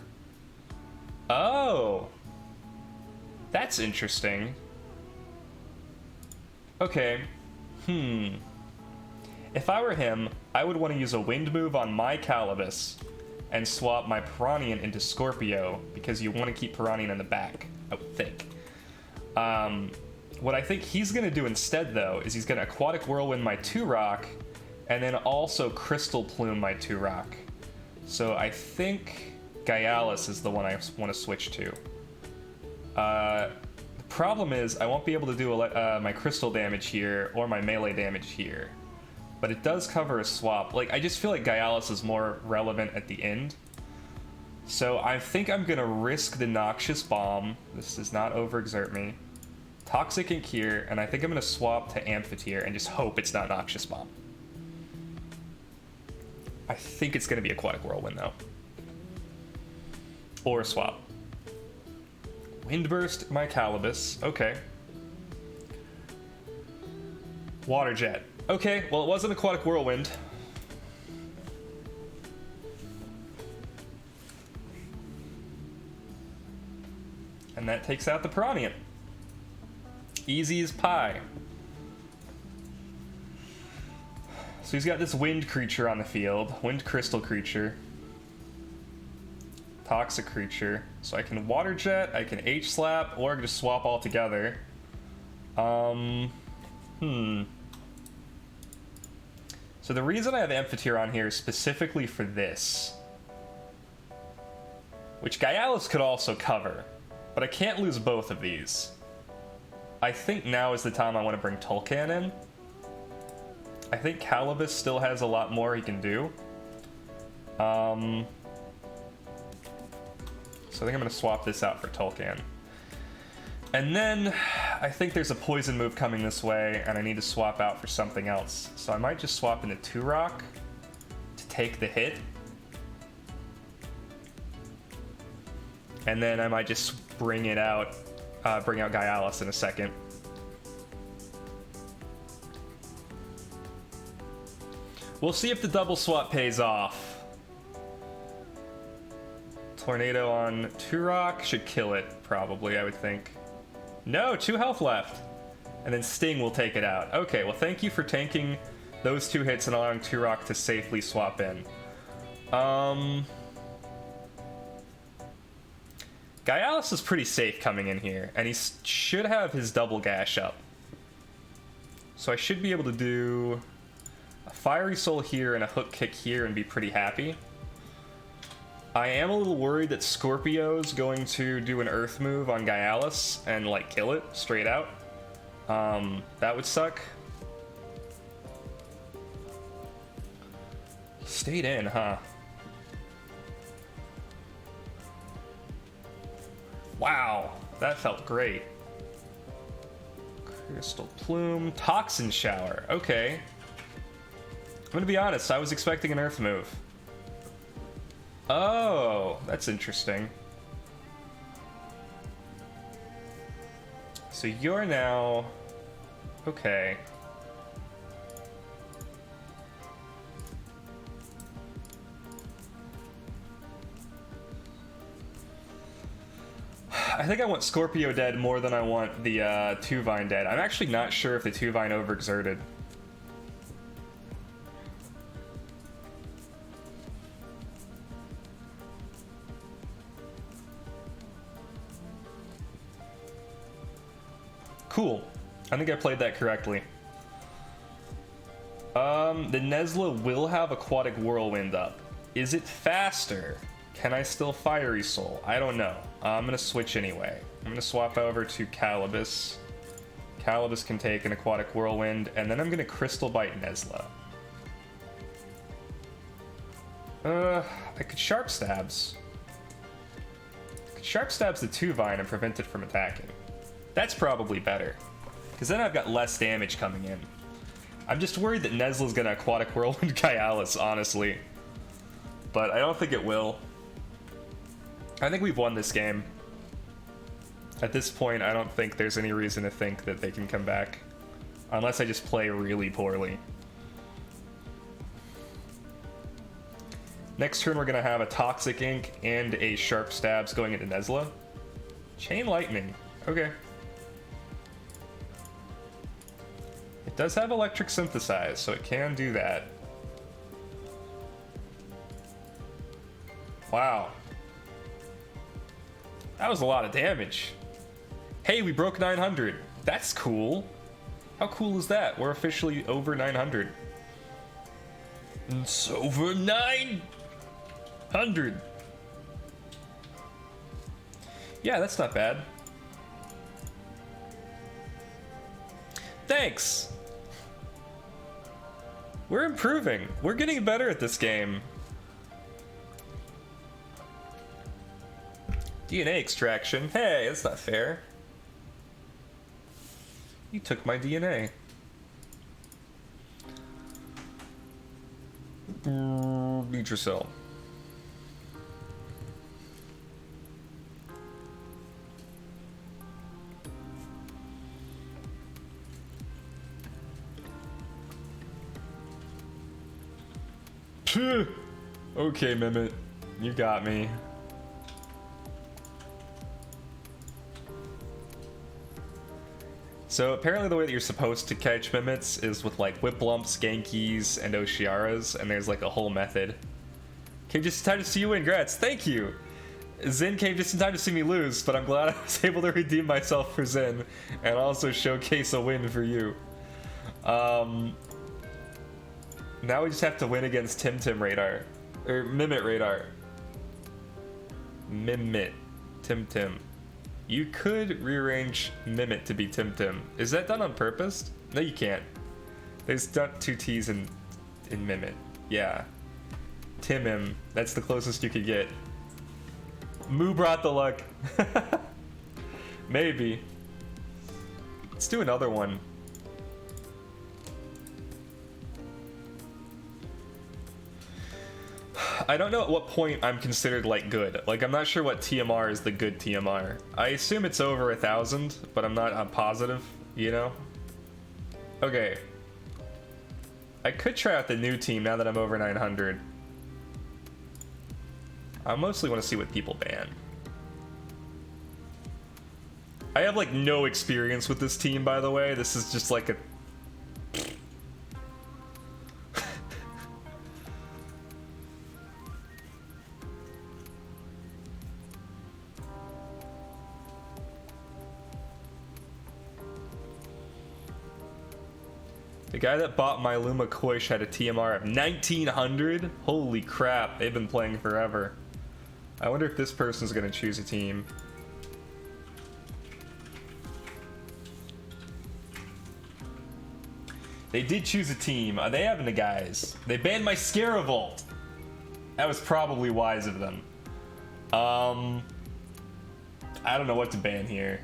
Oh! That's interesting. Okay. If I were him, I would want to use a wind move on my Calibus and swap my Piranhian into Scorpio, because you want to keep Piranhian in the back, I would think. What I think he's going to do instead, though, is he's going to Aquatic Whirlwind my 2-Rock, and then also Crystal Plume my 2-Rock. So I think Gaialis is the one I want to switch to. The problem is I won't be able to do my crystal damage here or my melee damage here. But it does cover a swap. Like, I just feel like Gaialis is more relevant at the end. So I think I'm going to risk the Noxious Bomb. This does not overexert me. Toxic Ink here, and I think I'm going to swap to Amphitheater and just hope it's not Noxious Bomb. I think it's going to be Aquatic Whirlwind, though. Or swap. Windburst my Calibus. Okay. Water Jet. Okay, well, it wasn't Aquatic Whirlwind. And that takes out the Piranhian. Easy as pie. So he's got this wind creature on the field. Wind crystal creature. Toxic creature. So I can Water Jet, I can H-Slap, or I can just swap all together. So the reason I have Amphitheater on here is specifically for this. Which Gaialis could also cover. But I can't lose both of these. I think now is the time I want to bring Tulkan in. I think Calibus still has a lot more he can do. So I think I'm going to swap this out for Tulkan. And then I think there's a poison move coming this way, and I need to swap out for something else. So I might just swap into 2-Rock to take the hit. And then I might just bring out Gaialis in a second. We'll see if the double swap pays off. Tornado on 2-Rock should kill it, probably, I would think. No, 2 health left. And then Sting will take it out. Okay, well, thank you for tanking those 2 hits and allowing 2-Rock to safely swap in. Gaialis is pretty safe coming in here, and he should have his double gash up. So I should be able to do a Fiery Soul here and a Hook Kick here and be pretty happy. I am a little worried that Scorpio's going to do an Earth move on Gaialis and, like, kill it straight out. That would suck. Stayed in, huh? Wow, that felt great. Crystal Plume, Toxin Shower, okay. I'm gonna be honest, I was expecting an Earth move. Oh, that's interesting. So you're now... Okay. I think I want Scorpio dead more than I want the Two-Vine dead. I'm actually not sure if the Two-Vine overexerted. Cool. I think I played that correctly. The Nesla will have Aquatic Whirlwind up. Is it faster? Can I still Fiery Soul? I don't know. I'm gonna switch anyway. I'm gonna swap over to Calibus. Calibus can take an Aquatic Whirlwind, and then I'm gonna Crystal Bite Nesla. I could Sharp Stabs. I could Sharp Stabs the Two-Vine and prevent it from attacking. That's probably better, because then I've got less damage coming in. I'm just worried that Nesla's gonna Aquatic Whirlwind Gaialis, honestly. But I don't think it will. I think we've won this game. At this point, I don't think there's any reason to think that they can come back. Unless I just play really poorly. Next turn, we're gonna have a Toxic Ink and a Sharp Stabs going into Nesla. Chain Lightning. Okay. It does have Electric Synthesize, so it can do that. Wow. That was a lot of damage. Hey, we broke 900. That's cool. How cool is that? We're officially over 900. It's over 900. Yeah, that's not bad. Thanks. We're improving. We're getting better at this game. DNA extraction. Hey, that's not fair. You took my DNA. Nutricell. Okay, Mimit. You got me. So apparently the way that you're supposed to catch Mimits is with like Whiplumps, Genkies, and Oshiaras, and there's like a whole method. Came just in time to see you win, grats, thank you! Zin came just in time to see me lose, but I'm glad I was able to redeem myself for Zin, and also showcase a win for you. Now we just have to win against Temtem Radar. Or Mimit Radar. Mimit. Temtem. You could rearrange Mimit to be Temtem. Is that done on purpose? No, you can't. There's not two T's in Mimit. Yeah. Timim. That's the closest you could get. Moo brought the luck. Maybe. Let's do another one. I don't know at what point I'm considered like good. Like, I'm not sure what TMR is the good TMR. I assume it's over 1,000, but I'm not positive, you know? Okay. I could try out the new team now that I'm over 900. I mostly want to see what people ban. I have like no experience with this team, by the way. This is just like a... The guy that bought my Luma Koish had a TMR of 1900? Holy crap, they've been playing forever. I wonder if this person's gonna choose a team. They did choose a team. Are they having the guys? They banned my Scaravolt. That was probably wise of them. I don't know what to ban here.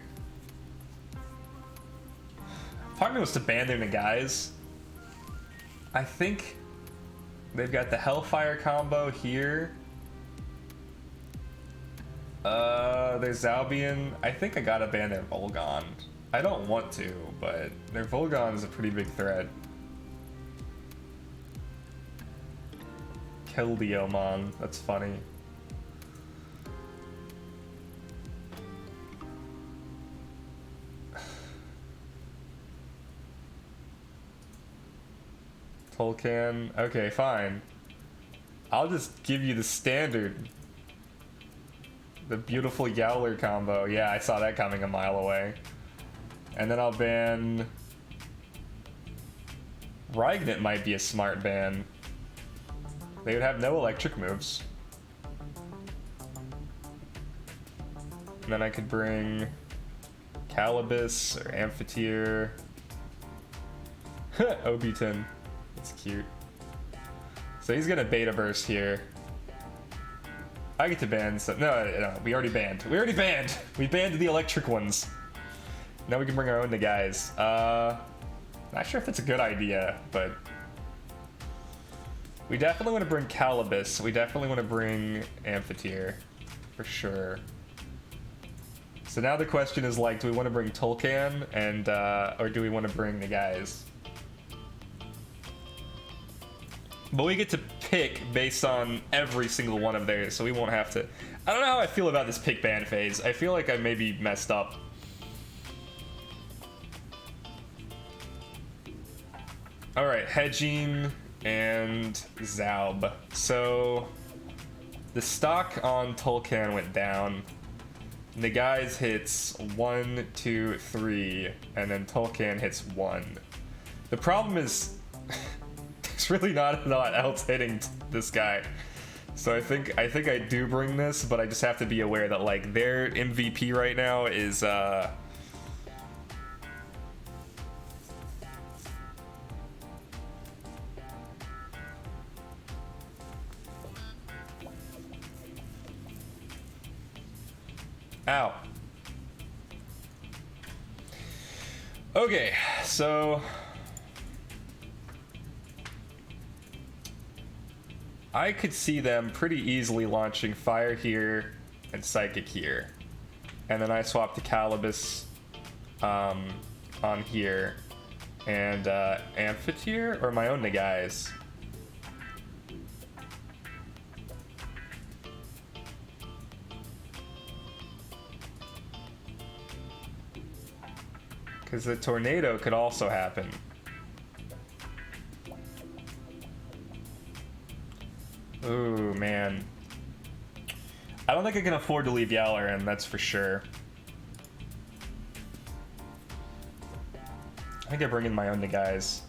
Part of me was to ban their guys. I think they've got the Hellfire combo here. There's Albion. I think I gotta ban their Volgon. I don't want to, but their Volgon is a pretty big threat. Keldiomon, that's funny. Tolkien, okay, fine. I'll just give you the standard. The beautiful Yowler combo. Yeah, I saw that coming a mile away. And then I'll ban... Reignit might be a smart ban. They would have no electric moves. And then I could bring Calibus or Amphitheater. Obiton. That's cute. So he's gonna Beta Burst here. I get to ban some. No, we already banned. We already banned! We banned the electric ones. Now we can bring our own to guys. Not sure if that's a good idea, but we definitely want to bring Calibus. We definitely want to bring Amphitheater, for sure. So now the question is like, do we want to bring Tolkien and or do we want to bring the guys? But we get to pick based on every single one of theirs, so we won't have to. I don't know how I feel about this pick ban phase. I feel like I maybe messed up. Alright, hedging and Zaub. So the stock on Tulkan went down. The guys hits 1, 2, 3, and then Tulkan hits 1. The problem is there's really not a lot else hitting this guy. So I think I do bring this, but I just have to be aware that like their MVP right now is ow. Okay, so I could see them pretty easily launching Fire here and Psychic here. And then I swap the Calibus on here and Amphitheater or my own Nagais. Because the tornado could also happen. Ooh, man. I don't think I can afford to leave Yowler in, that's for sure. I think I bring in my own guys.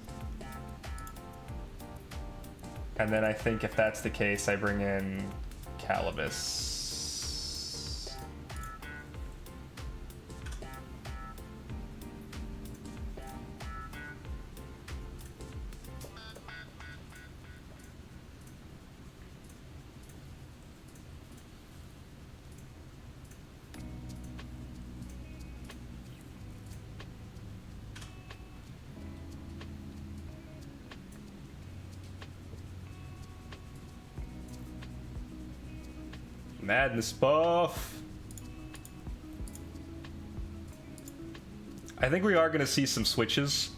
And then I think if that's the case, I bring in Calibus. Madness buff. I think we are going to see some switches.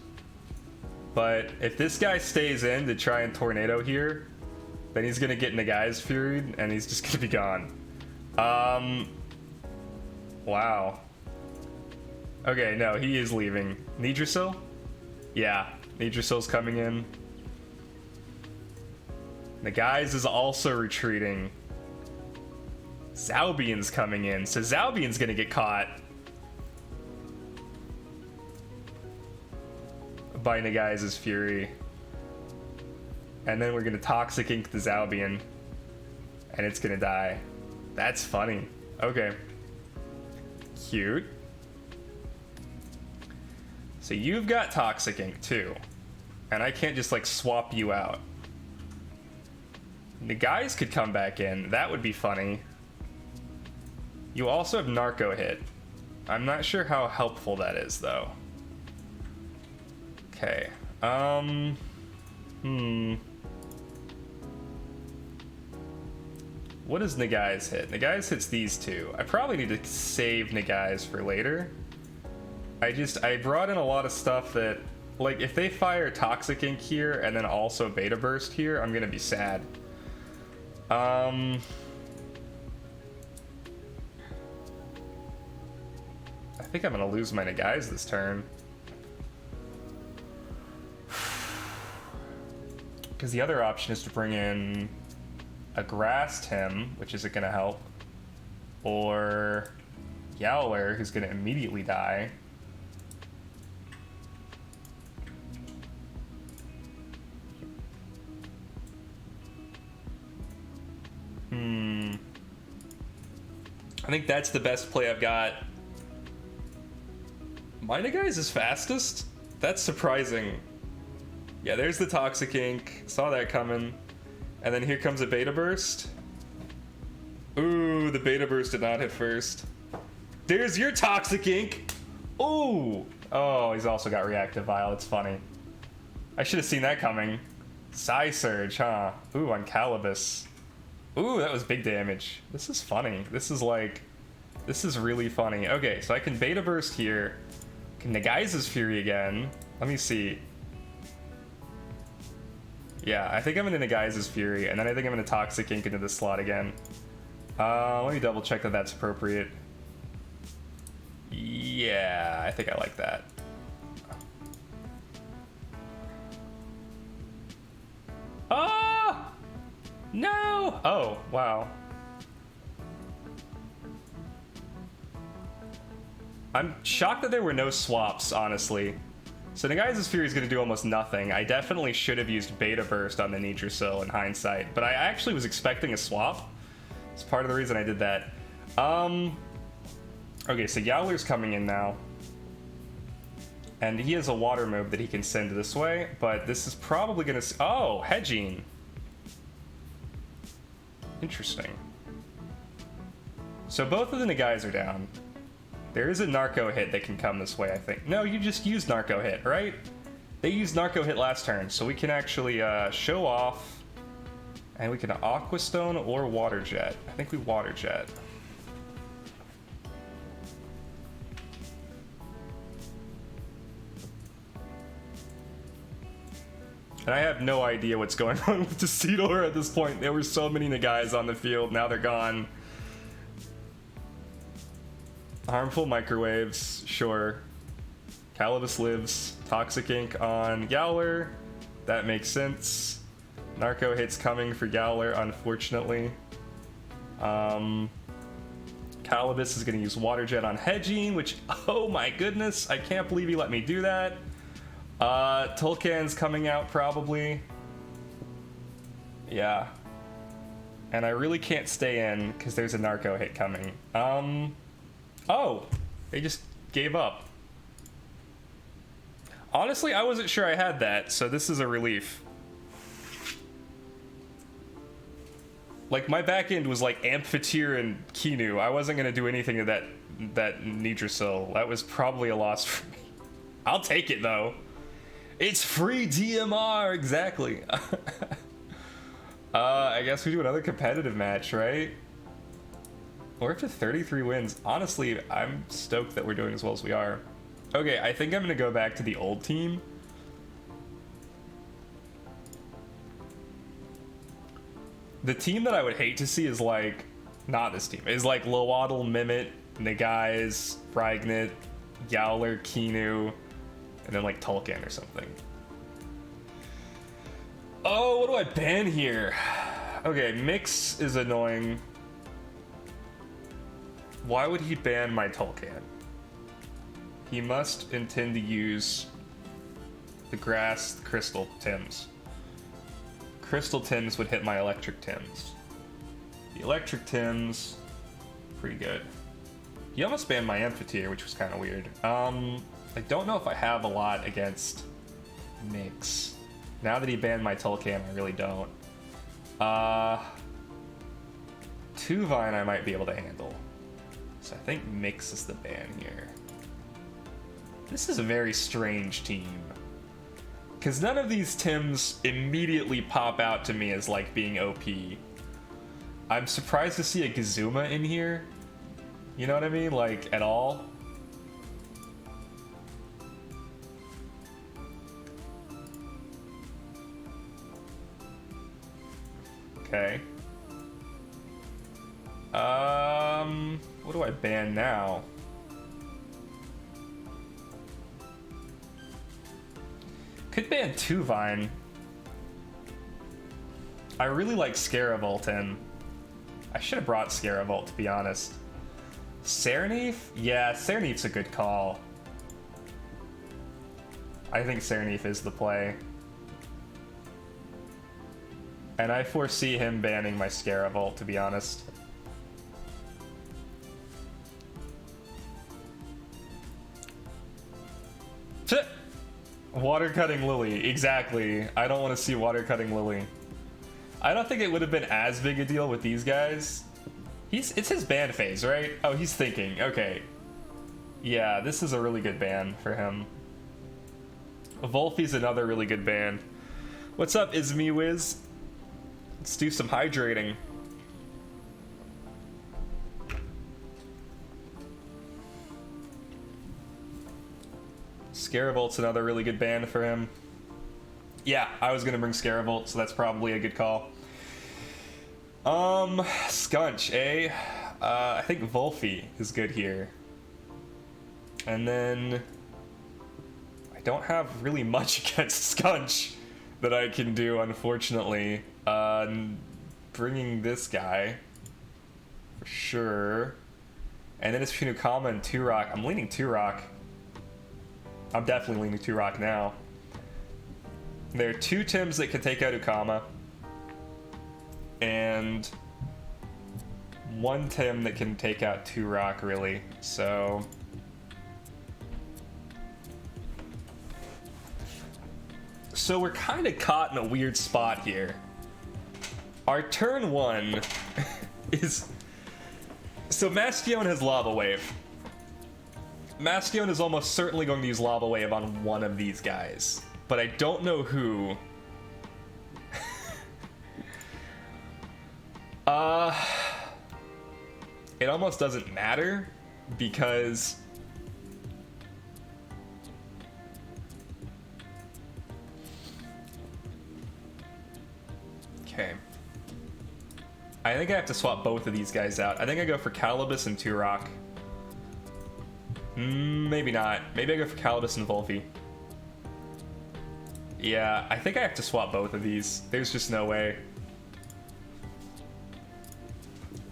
But if this guy stays in to try and tornado here, then he's going to get Nagai's Fury and he's just going to be gone. Wow. Okay, no, he is leaving. Nidrasil? Yeah, Nidrasil's coming in. Nagai's is also retreating. Zalbian's coming in, so Zalbian's gonna get caught by Nagai's Fury. And then we're gonna Toxic Ink the Zalbian, and it's gonna die. That's funny. Okay. Cute. So you've got Toxic Ink too, and I can't just like swap you out. Nagai's could come back in, that would be funny. You also have Narco Hit. I'm not sure how helpful that is, though. Okay. What does Nagai's hit? Nagai's hits these two. I probably need to save Nagai's for later. I brought in a lot of stuff that, like, if they fire Toxic Ink here and then also Beta Burst here, I'm gonna be sad. I think I'm gonna lose my Nagai's this turn. Because the other option is to bring in a Grass Tim, which isn't gonna help, or Yowler, who's gonna immediately die. I think that's the best play I've got. My Nagai's is fastest? That's surprising. Yeah, there's the Toxic Ink. Saw that coming. And then here comes a Beta Burst. Ooh, the Beta Burst did not hit first. There's your Toxic Ink! Ooh! Oh, he's also got Reactive Vial. It's funny. I should have seen that coming. Psy Surge, huh? Ooh, on Calibus. Ooh, that was big damage. This is funny. This is really funny. Okay, so I can Beta Burst here. Can Nagai's Fury again. Let me see. Yeah, I think I'm gonna Guy's Fury, and then I think I'm gonna Toxic Ink into the slot again. Let me double check that that's appropriate. Yeah, I think I like that. Oh! No! Oh, wow. I'm shocked that there were no swaps, honestly. So Nagai's Fury is going to do almost nothing. I definitely should have used Beta Burst on the Nitrosil in hindsight, but I actually was expecting a swap. It's part of the reason I did that. Okay, so Yowler's coming in now. And he has a water move that he can send this way, but this is probably going to... Oh, hedging. Interesting. So both of the Nagais are down. There is a Narco hit that can come this way, I think. No, you just used Narco hit, right? They used Narco hit last turn, so we can actually show off. And we can Aqua Stone or Water Jet. I think we Water Jet. And I have no idea what's going on with the Ceador at this point. There were so many Nagais on the field, now they're gone. Harmful Microwaves, sure. Calibus lives. Toxic Ink on Yowler. That makes sense. Narco hits coming for Yowler, unfortunately. Calibus is going to use Water Jet on hedging, which, oh my goodness, I can't believe he let me do that. Tulkan's coming out, probably. Yeah. And I really can't stay in, because there's a Narco hit coming. Oh, they just gave up. Honestly, I wasn't sure I had that, so this is a relief. Like, my back end was like Amphitheater and Kinu. I wasn't going to do anything to that Nitrosil. That was probably a loss for me. I'll take it, though. It's free DMR, exactly. I guess we do another competitive match, right? We're up to 33 wins. Honestly, I'm stoked that we're doing as well as we are. Okay, I think I'm gonna go back to the old team. The team that I would hate to see is like, not this team, is like Lowaddle, Mimit, Nagai's, Fragnet, Yowler, Kinu, and then like Tulkan or something. Oh, what do I ban here? Okay, Mix is annoying. Why would he ban my Tulkan? He must intend to use the grass crystal Tims. Crystal Tims would hit my electric Tims. The electric Tims, pretty good. He almost banned my Amphitheater, which was kind of weird. I don't know if I have a lot against Mix. Now that he banned my Tulkan, I really don't. Tuvine I might be able to handle. So I think Mix is the ban here. This is a very strange team. Because none of these Tims immediately pop out to me as like being OP. I'm surprised to see a Gazuma in here. You know what I mean? Like, at all. Okay. What do I ban now? Could ban Tuvine. I really like Scaravolt in. I should have brought Scaravolt, to be honest. Serenif? Yeah, Serenif's a good call. I think Serenif is the play. And I foresee him banning my Scaravolt, to be honest. Water Cutting Lily, exactly. I don't want to see Water Cutting Lily. I don't think it would have been as big a deal with these guys. It's his ban phase, right? Oh, he's thinking. Okay. Yeah, this is a really good ban for him. Volfi's another really good ban. What's up, Izmi Wiz? Let's do some hydrating. Scaravolt's another really good ban for him. Yeah, I was gonna bring Scaravolt, so that's probably a good call. Skunch, eh? I think Volphy is good here. And then I don't have really much against Skunch that I can do, unfortunately. Bringing this guy for sure. And then it's between Ukama and Turok. I'm leaning Turok. I'm definitely leaning Turok now. There are 2 Tims that can take out Ukama. And 1 Tim that can take out Turok, really. So we're kind of caught in a weird spot here. Our turn 1 is... So Mastion has Lava Wave. Mastion is almost certainly going to use Lava Wave on one of these guys. But I don't know who. It almost doesn't matter because okay. I think I have to swap both of these guys out. I think I go for Calibus and Turok. Maybe not. Maybe I go for Calibus and Volphy. Yeah, I think I have to swap both of these. There's just no way.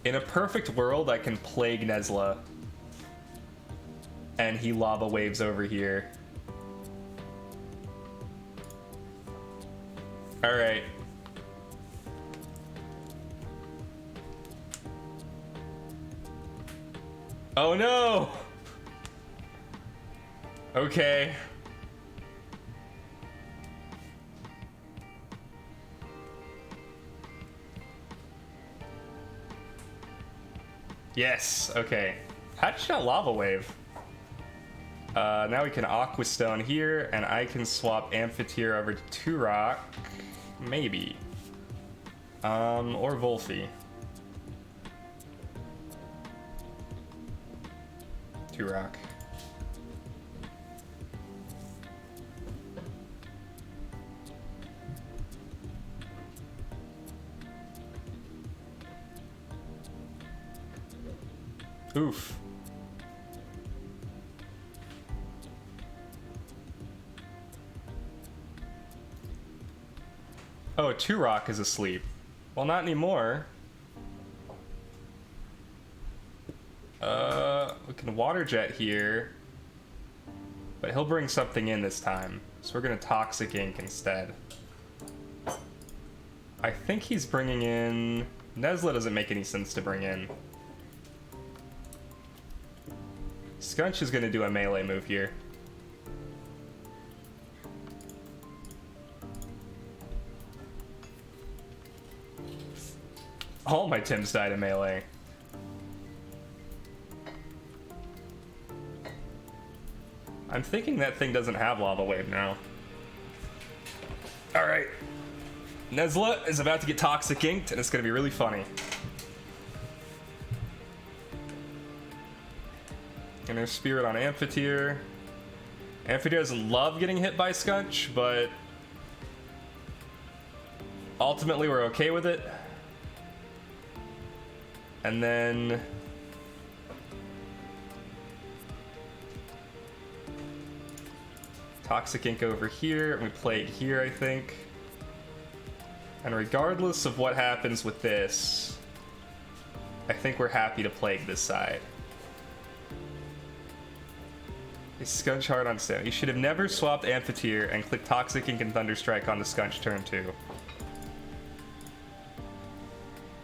In a perfect world, I can Plague Nezla. And he Lava Waves over here. Alright. Oh no! Okay. Yes, okay. How'd you not Lava Wave? Now we can Aqua Stone here, and I can swap Amphitheater over to Turok. Maybe. Or Volphy. Turok. Oof. Oh, Turok is asleep. Well, not anymore. We can Water Jet here. But he'll bring something in this time. So we're gonna Toxic Ink instead. I think he's bringing in... Nezla doesn't make any sense to bring in. Skunch is gonna do a melee move here. All my Tims died in melee. I'm thinking that thing doesn't have Lava Wave now. Alright. Nezla is about to get Toxic Inked, and it's gonna be really funny. Inner Spirit on Amphitheater. Amphitheater doesn't love getting hit by Skunch, but ultimately we're okay with it. And then Toxic Ink over here, and we play it here, I think. And regardless of what happens with this, I think we're happy to plague this side. Is Skunch hard on Stone? You should have never swapped Amphitheater and clicked Toxic Ink and Thunderstrike on the Skunch turn 2.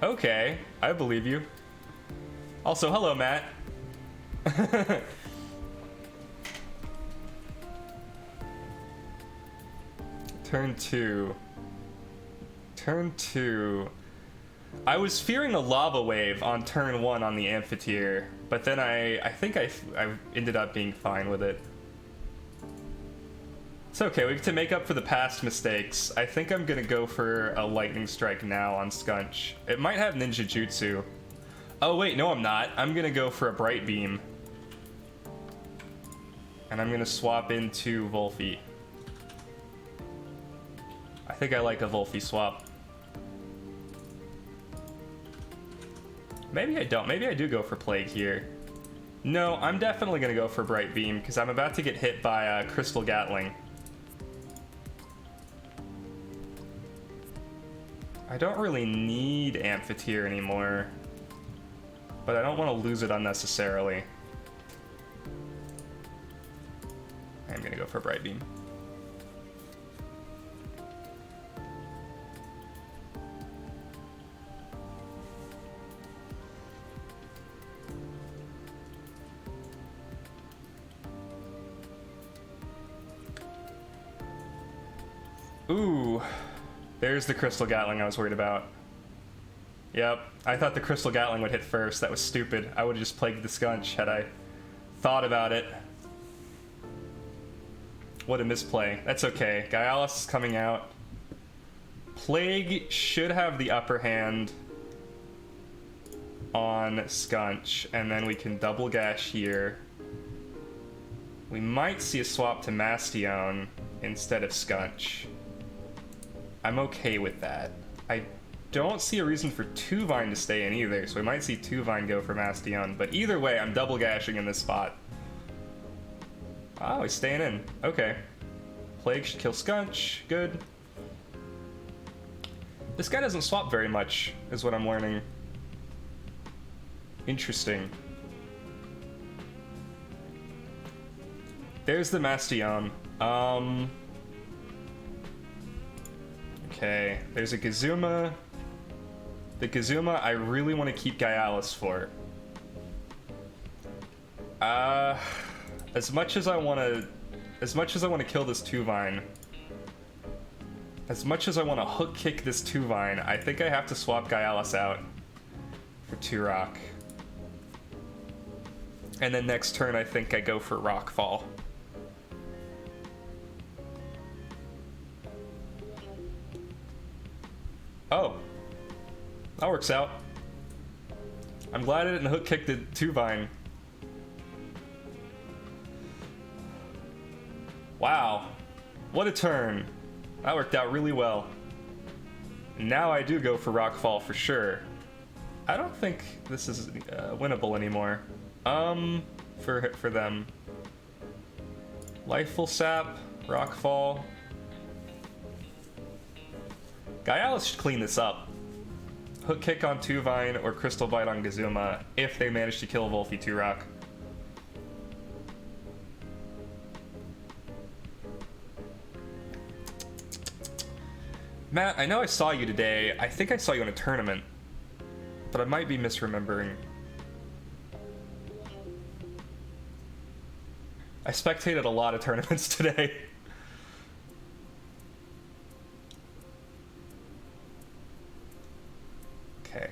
Okay, I believe you. Also, hello, Matt. Turn 2. Turn 2. I was fearing a Lava Wave on turn 1 on the Amphitheater, but then I think I ended up being fine with it. It's okay, we get to make up for the past mistakes. I think I'm gonna go for a Lightning Strike now on Skunch. It might have Ninja Jutsu. Oh wait, no I'm not. I'm gonna go for a Bright Beam. And I'm gonna swap into Volphy. think I like a Volphy swap. Maybe I don't. Maybe I do go for Plague here. No, I'm definitely going to go for Bright Beam because I'm about to get hit by Crystal Gatling. I don't really need Amphitheater anymore, but I don't want to lose it unnecessarily. I'm going to go for Bright Beam. Ooh, there's the Crystal Gatling I was worried about. Yep, I thought the Crystal Gatling would hit first. That was stupid. I would have just plagued the Skunch had I thought about it. What a misplay. That's okay. Gaialis is coming out. Plague should have the upper hand on Skunch, and then we can double gash here. We might see a swap to Mastion instead of Skunch. I'm okay with that. I don't see a reason for Tuvine to stay in either, so we might see Tuvine go for Mastion, but either way, I'm double gashing in this spot. Oh, he's staying in. Okay. Plague should kill Skunch. Good. This guy doesn't swap very much, is what I'm learning. Interesting. There's the Mastion. Okay, there's a Gazuma. The Gazuma I really want to keep Gaialis for. As much as I want to kill this Tuvine, as much as I want to hook kick this Tuvine, I think I have to swap Gaialis out for 2-Rock. And then next turn I think I go for Rockfall. Oh, that works out. I'm glad I didn't hook kick the Tuvine. Wow, what a turn. That worked out really well. Now I do go for Rockfall for sure. I don't think this is winnable anymore. For them. Lifeful Sap, Rockfall. Gaialis should clean this up. Hook kick on Tuvine or Crystal Bite on Gazuma if they manage to kill Volphy 2-Rock. Matt, I know I saw you today. I think I saw you in a tournament, but I might be misremembering. I spectated a lot of tournaments today. Okay,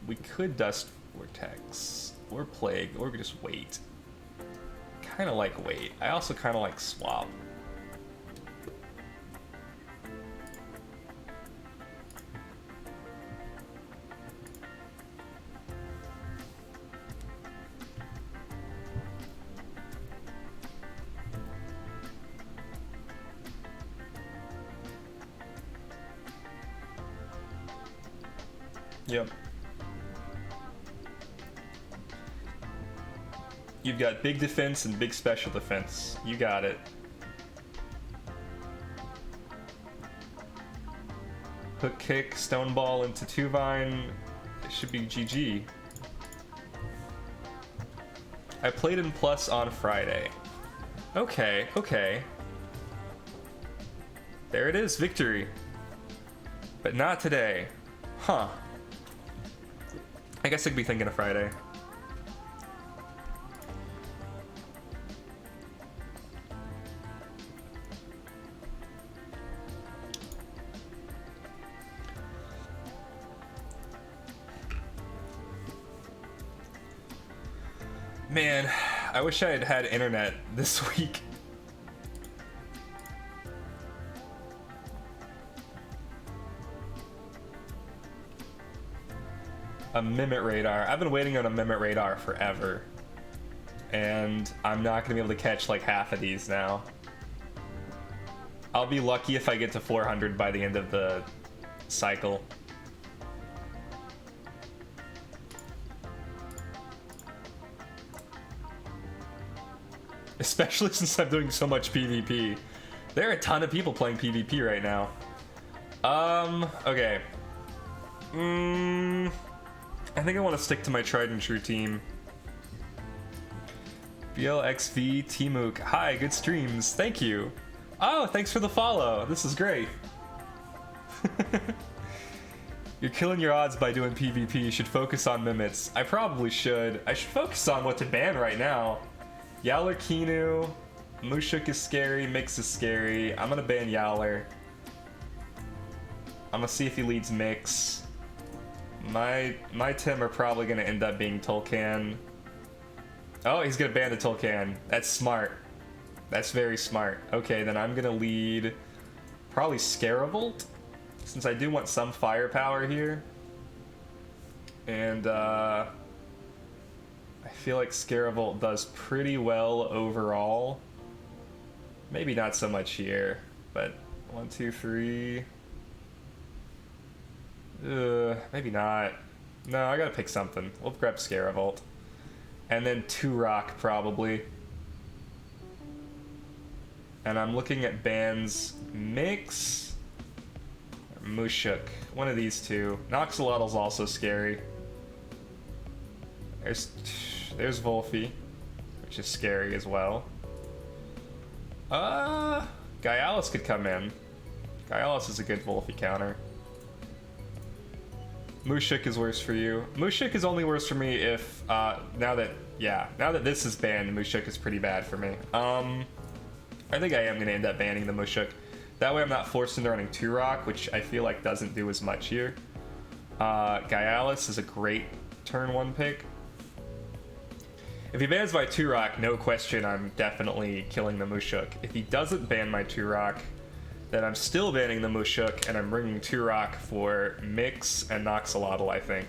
we could Dust Vortex, or Plague, or we could just wait. Kinda like wait. I also kinda like swap. Yep. You've got big defense and big special defense. You got it. Hook kick, stone ball into Tuvine. It should be GG. I played in Plus on Friday. Okay, okay. There it is, victory. But not today. Huh. I guess I could be thinking of Friday. Man, I wish I had had internet this week. A Mimit radar. I've been waiting on a Mimit radar forever. And I'm not gonna be able to catch like half of these now. I'll be lucky if I get to 400 by the end of the cycle. Especially since I'm doing so much PvP. There are a ton of people playing PvP right now. Okay. I think I want to stick to my tried and true team. BLXV Tmook. Hi, good streams. Thank you. Oh, thanks for the follow. This is great. You're killing your odds by doing PvP. You should focus on Mimits. I probably should. I should focus on what to ban right now. Yowler Kinu. Mushuk is scary. Mix is scary. I'm gonna ban Yowler. I'm gonna see if he leads Mix. My Tim are probably gonna end up being Tolkien. Oh, he's gonna ban the Tolkien. That's smart. That's very smart. Okay, then I'm gonna lead probably Scaravolt, since I do want some firepower here. And I feel like Scaravolt does pretty well overall. Maybe not so much here, but 1, 2, 3. Maybe not. No, I gotta pick something. We'll grab Scaravolt. And then Turok, probably. And I'm looking at bans Mix or Mushuk. One of these two. Noxolotl's also scary. There's Volphy, which is scary as well. Gaialis could come in. Gaialis is a good Volphy counter. Mushuk is worse for you. Mushuk is only worse for me if, now that this is banned, Mushuk is pretty bad for me. I think I am going to end up banning the Mushuk. That way I'm not forced into running Turok, which I feel like doesn't do as much here. Gaialis is a great turn 1 pick. If he bans my Turok, no question, I'm definitely killing the Mushuk. If he doesn't ban my Turok, then I'm still banning the Mushuk, and I'm bringing Turok for Mix and Noxolotl, I think.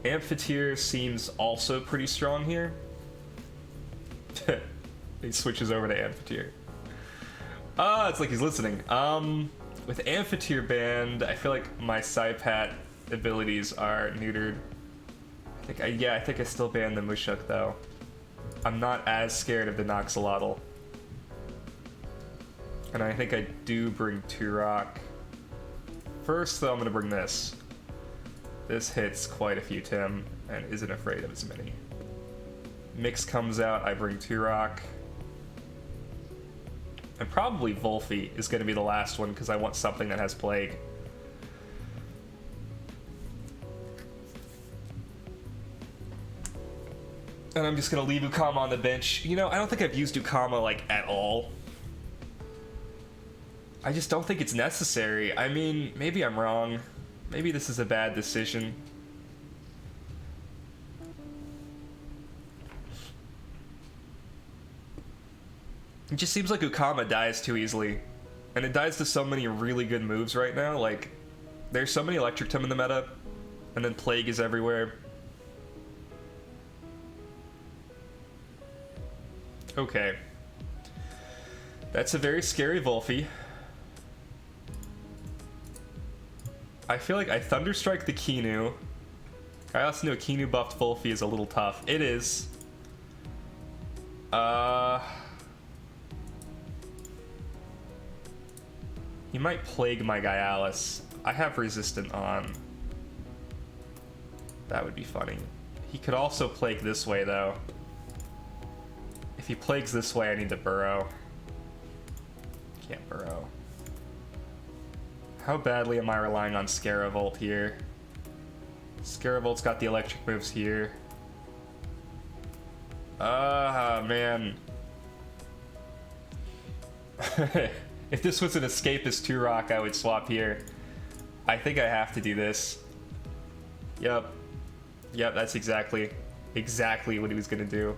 Amphitheater seems also pretty strong here. He switches over to Amphitheater. It's like he's listening. With Amphitheater banned, I feel like my Psypat abilities are neutered. I think I still ban the Mushuk though. I'm not as scared of the Noxolotl. And I think I do bring Turok. First though, I'm gonna bring this. This hits quite a few Tim and isn't afraid of as many. Mix comes out, I bring Turok. And probably Volphy is gonna be the last one because I want something that has Plague. And I'm just gonna leave Ukama on the bench. You know, I don't think I've used Ukama, like, at all. I just don't think it's necessary. I mean, maybe I'm wrong. Maybe this is a bad decision. It just seems like Ukama dies too easily. And it dies to so many really good moves right now. Like, there's so many Electric Tim in the meta. And then Plague is everywhere. Okay. That's a very scary Volphy. I feel like I Thunderstrike the Kinu. I also knew a Kinu buffed Volphy is a little tough. It is. He might Plague my Gaialis. I have Resistant on. That would be funny. He could also Plague this way though. If he Plagues this way, I need to burrow. Can't burrow. How badly am I relying on Scaravolt here? Scaravolt's got the electric moves here. Man. If this was an Escapist Turok, I would swap here. I think I have to do this. Yep. Yep, that's exactly what he was gonna do.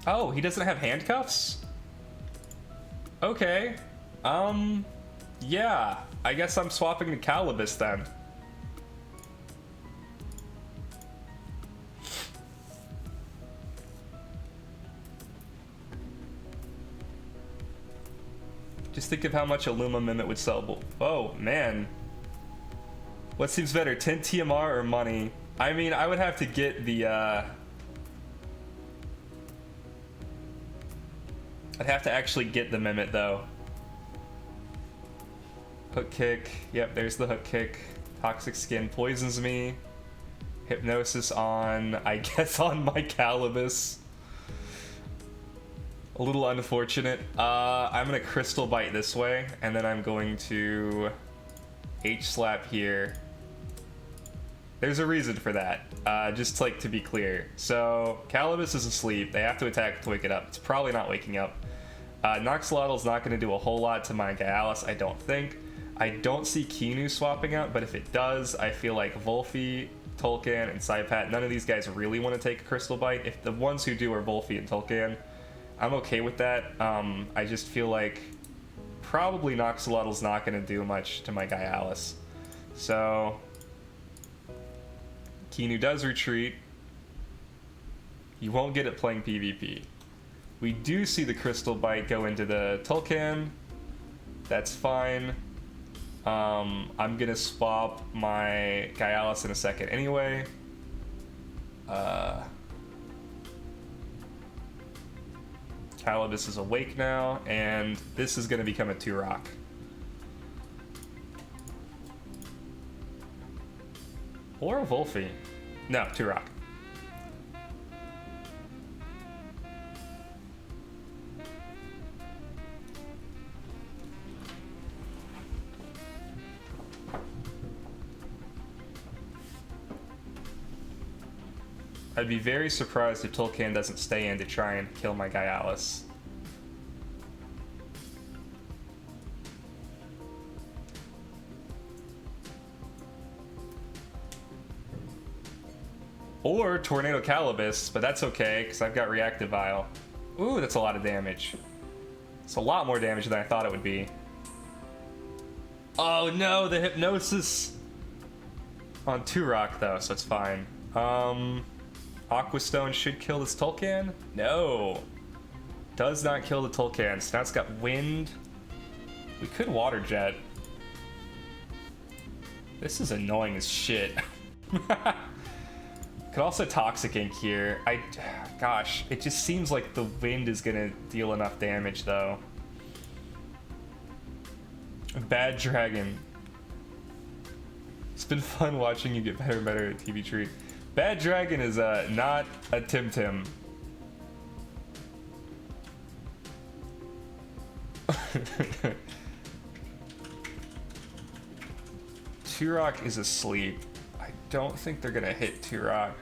Oh, he doesn't have handcuffs? Okay. Yeah. I guess I'm swapping to Calibus then. Just think of how much a Luma Mimit would sell. Oh, man. What seems better, 10 TMR or money? I mean, I would have to get the, I'd have to actually get the Mimit, though. Hook kick. Yep, there's the hook kick. Toxic skin poisons me. Hypnosis on, I guess, on my Calibus. A little unfortunate. I'm gonna Crystal Bite this way, and then I'm going to H-Slap here. There's a reason for that, just like to be clear. So, Calibus is asleep. They have to attack to wake it up. It's probably not waking up. Noxolotl's not gonna do a whole lot to my Gyalis, I don't think. I don't see Kinu swapping out, but if it does, I feel like Volphy, Tolkien, and Saipat, none of these guys really want to take a Crystal Bite. If the ones who do are Volphy and Tolkien, I'm okay with that. I just feel like probably Noxolotl's not going to do much to my Gyalis. So, Kinu does retreat. You won't get it playing PvP. We do see the Crystal Bite go into the Tolkien. That's fine. I'm going to swap my Gyalis in a second anyway. Calibus is awake now, and this is going to become a 2-rock. Or a Volphy. No, 2-rock. I'd be very surprised if Tolkien doesn't stay in to try and kill my Gyalis. Or Tornado Calibus, but that's okay, because I've got Reactive Vial. Ooh, that's a lot of damage. It's a lot more damage than I thought it would be. Oh no, the Hypnosis! On 2-rock though, so it's fine. Aquastone should kill this Tolkien? No. Does not kill the Tolkien. So now it's got Wind. We could Water Jet. This is annoying as shit. Could also Toxic Ink here. Gosh, it just seems like the Wind is gonna deal enough damage though. Bad Dragon. It's been fun watching you get better and better at TV Tree. Bad Dragon is not a Temtem. Turok is asleep. I don't think they're gonna hit Turok.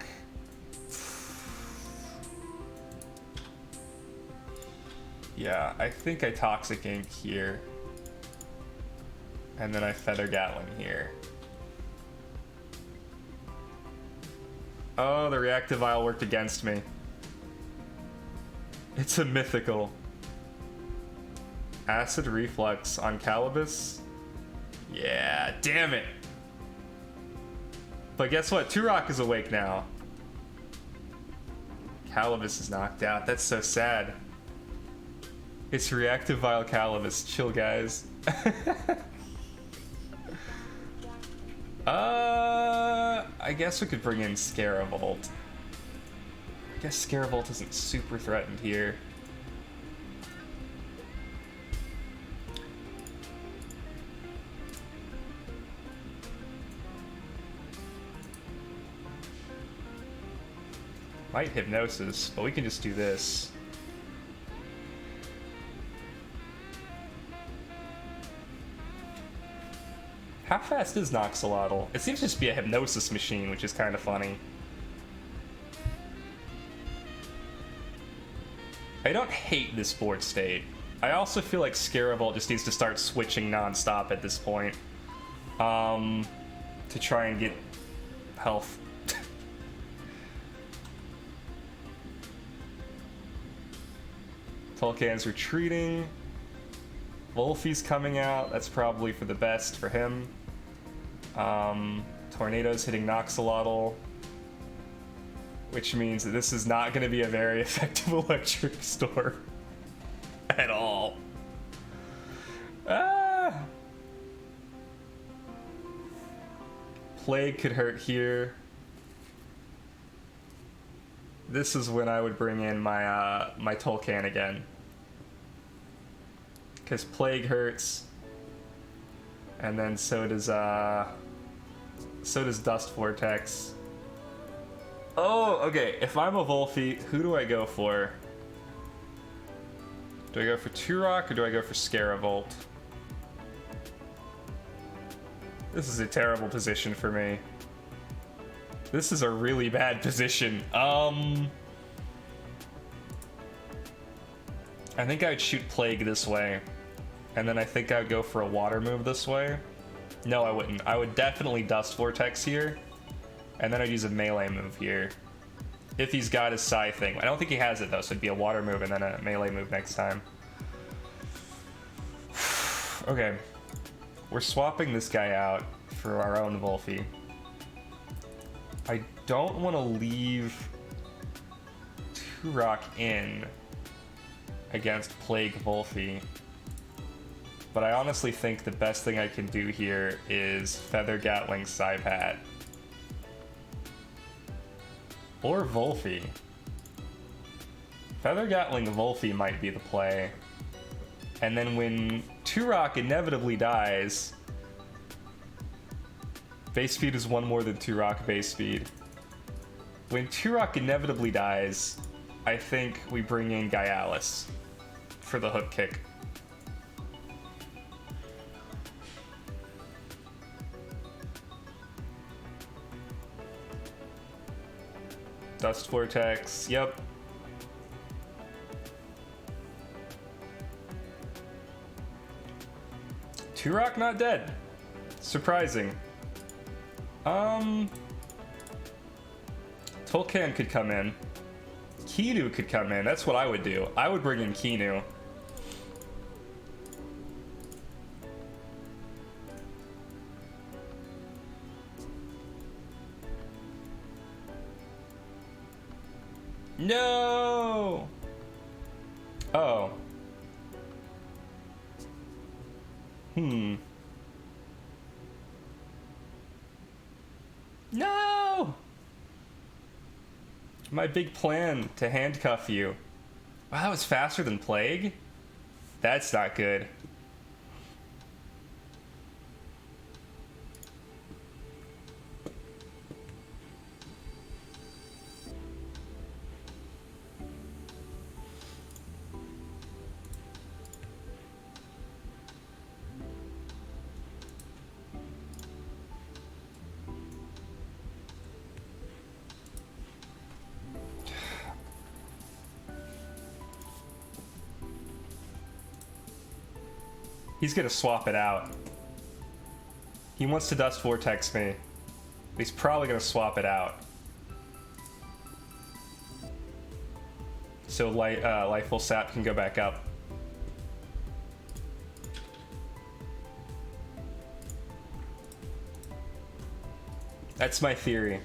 Yeah, I think I Toxic Ink here. And then I Feather Gatling here. Oh, the Reactive Vial worked against me. It's a mythical. Acid Reflux on Calibus? Yeah, damn it. But guess what? Turok is awake now. Calibus is knocked out. That's so sad. It's Reactive Vial Calibus. Chill, guys. I guess we could bring in Scaravolt. I guess Scaravolt isn't super threatened here. Might Hypnosis, but we can just do this. How fast is Noxolotl? It seems to just be a Hypnosis machine, which is kind of funny. I don't hate this board state. I also feel like Scaravolt just needs to start switching non-stop at this point. To try and get health. Tolkien's retreating. Wolfie's coming out. That's probably for the best for him. Tornado's hitting Noxolotl, which means that this is not going to be a very effective electric storm at all. Plague could hurt here. This is when I would bring in my my Tolkien again, because Plague hurts, and then so does Dust Vortex. Oh, okay. If I'm a Volphy, who do I go for? Do I go for Turok or do I go for Scaravolt? This is a terrible position for me. This is a really bad position. I think I would shoot Plague this way. And then I think I would go for a water move this way. No, I wouldn't. I would definitely Dust Vortex here. And then I'd use a melee move here. If he's got his Psy thing. I don't think he has it though, so it'd be a water move and then a melee move next time. Okay. We're swapping this guy out for our own Volphy. I don't want to leave Turok in against Plague Volphy. But I honestly think the best thing I can do here is Feather Gatling Psypat. Or Volphy. Feather Gatling Volphy might be the play. And then when Turok inevitably dies, base speed is one more than Turok base speed. When Turok inevitably dies, I think we bring in Gaialis for the hook kick. Dust Vortex, yep. Turok not dead. Surprising. Tolkien could come in. Kinu could come in. That's what I would do. I would bring in Kinu. No! Oh. No! My big plan to handcuff you. Wow, that was faster than Plague? That's not good. He's gonna swap it out. He wants to Dust Vortex me. He's probably gonna swap it out. So Lifeful Sap can go back up. That's my theory.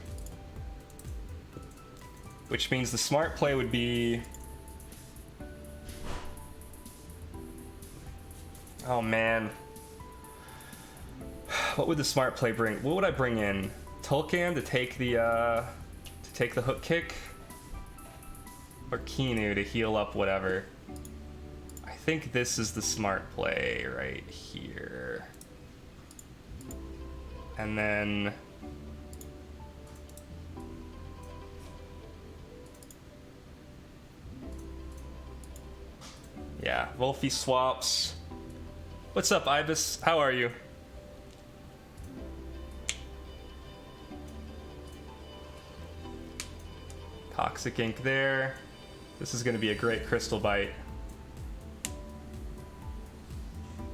Which means the smart play would be... Oh man. What would the smart play bring? What would I bring in? Tolkien to take the hook kick? Or Kinu to heal up whatever? I think this is the smart play right here. And then... yeah, Wolfie swaps. What's up, Ibis? How are you? Toxic Ink there. This is going to be a great Crystal Bite.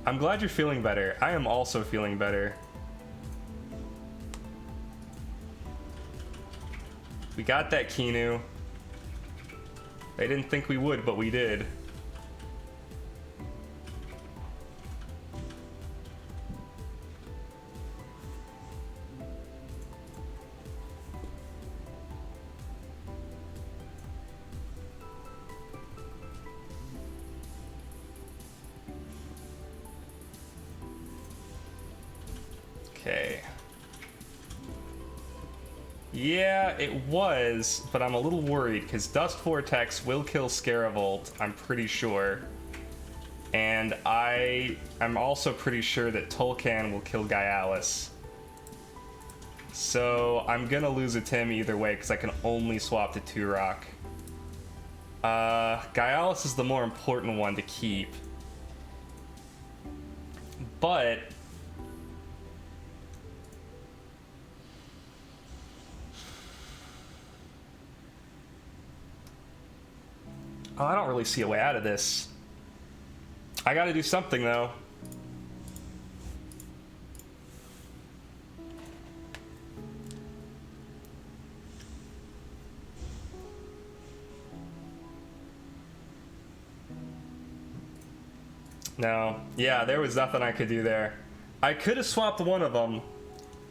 I'm glad you're feeling better. I am also feeling better. We got that Kinu. I didn't think we would, but we did. Okay. Yeah, it was, but I'm a little worried because Dust Vortex will kill Scaravolt, I'm pretty sure. And I'm also pretty sure that Tolkan will kill Gyalis. So I'm gonna lose a Tim either way because I can only swap to Turok. Gyalis is the more important one to keep. But oh, I don't really see a way out of this. I gotta do something though. No. Yeah, there was nothing I could do there. I could have swapped one of them,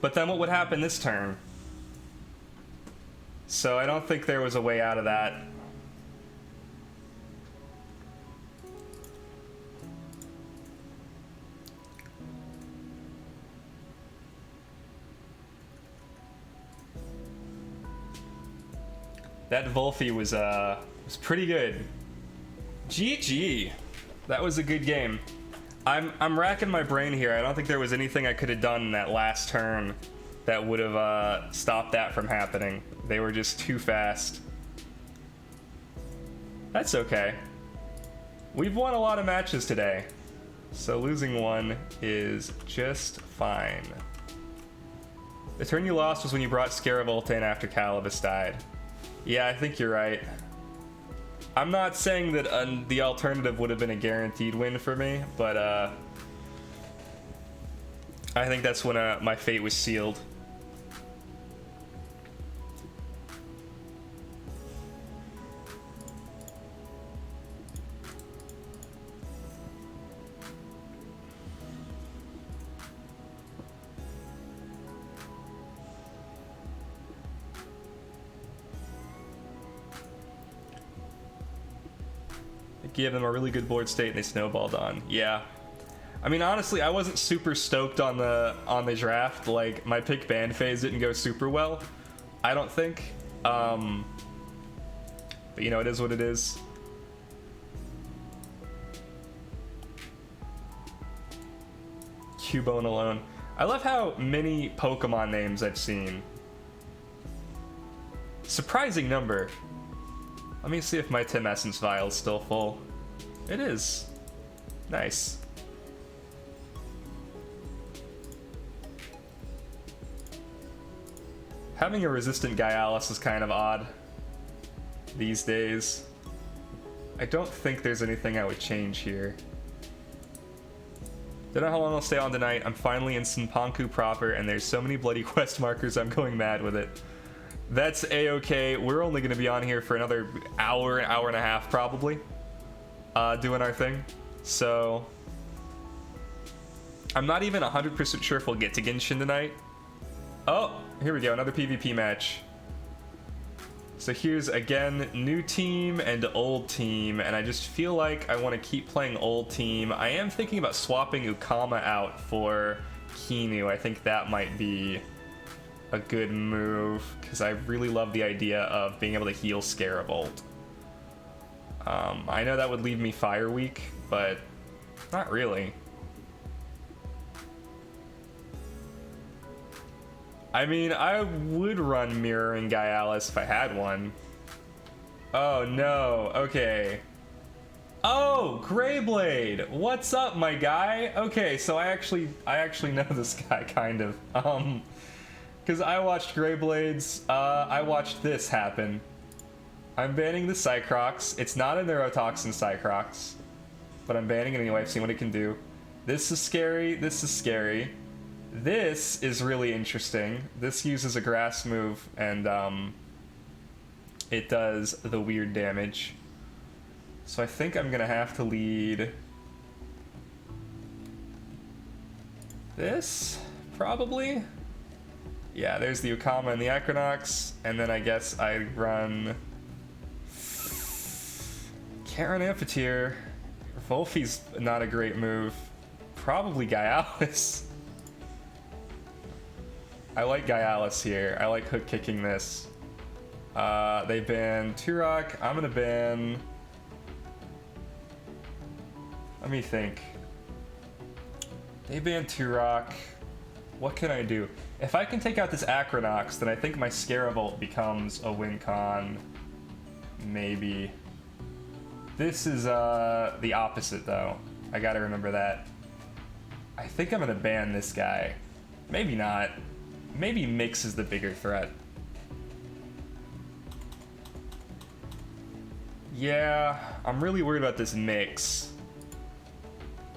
but then what would happen this turn? So I don't think there was a way out of that. That Volphy was pretty good. GG. That was a good game. I'm racking my brain here. I don't think there was anything I could have done in that last turn that would have stopped that from happening. They were just too fast. That's okay. We've won a lot of matches today, so losing one is just fine. The turn you lost was when you brought Scaravolt in after Calibus died. Yeah, I think you're right. I'm not saying that the alternative would have been a guaranteed win for me, but I think that's when my fate was sealed. Gave them a really good board state and they snowballed on. Yeah. I mean, honestly, I wasn't super stoked on the draft. Like, my pick ban phase didn't go super well, I don't think. But you know, it is what it is. Cubone alone. I love how many Pokemon names I've seen. Surprising number. Let me see if my Tim Essence vial is still full. It is. Nice. Having a resistant Gyalis is kind of odd these days. I don't think there's anything I would change here. Don't know how long I'll stay on tonight. I'm finally in Sunpanku proper, and there's so many bloody quest markers I'm going mad with it. That's a-okay. We're only going to be on here for another hour and a half probably, doing our thing. So I'm not even 100% sure if we'll get to Genshin tonight. Oh, here we go, another PvP match. So here's, again, new team and old team, and I just feel like I want to keep playing old team. I am thinking about swapping Ukama out for Kinu. I think that might be a good move, because I really love the idea of being able to heal Scaravolt. I know that would leave me Fire Weak, but not really. I mean, I would run Mirroring Gyalis if I had one. Oh no, okay. Oh, Greyblade! What's up, my guy? Okay, so I actually know this guy, kind of. Because I watched Greyblades, I watched this happen. I'm banning the Cycrox. It's not a neurotoxin Cycrox, but I'm banning it anyway. I've seen what it can do. This is scary, this is scary. This is really interesting. This uses a grass move, and it does the weird damage. So I think I'm gonna have to lead this, probably. Yeah, there's the Ukama and the Equinox, and then I guess I run... Can't run Amphitheater. Volphy's not a great move. Probably Gyalis. I like Gaialis here. I like hook kicking this. They ban Turok. I'm gonna ban... Let me think. They ban Turok. What can I do? If I can take out this Acronox, then I think my Scaravolt becomes a win con. Maybe. This is the opposite though. I gotta remember that. I think I'm gonna ban this guy. Maybe not. Maybe Mix is the bigger threat. Yeah, I'm really worried about this Mix.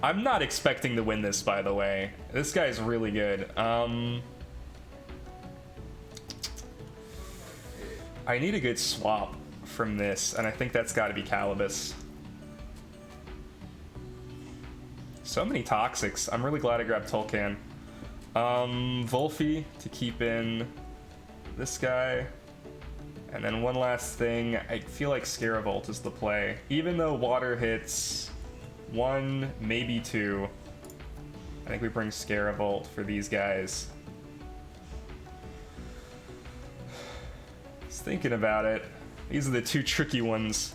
I'm not expecting to win this, by the way. This guy's really good. I need a good swap from this, and I think that's got to be Calibus. So many Toxics. I'm really glad I grabbed Tolkien. Volphy to keep in this guy. And then one last thing, I feel like Scaravolt is the play. Even though water hits 1, maybe 2, I think we bring Scaravolt for these guys. Just thinking about it. These are the 2 tricky ones.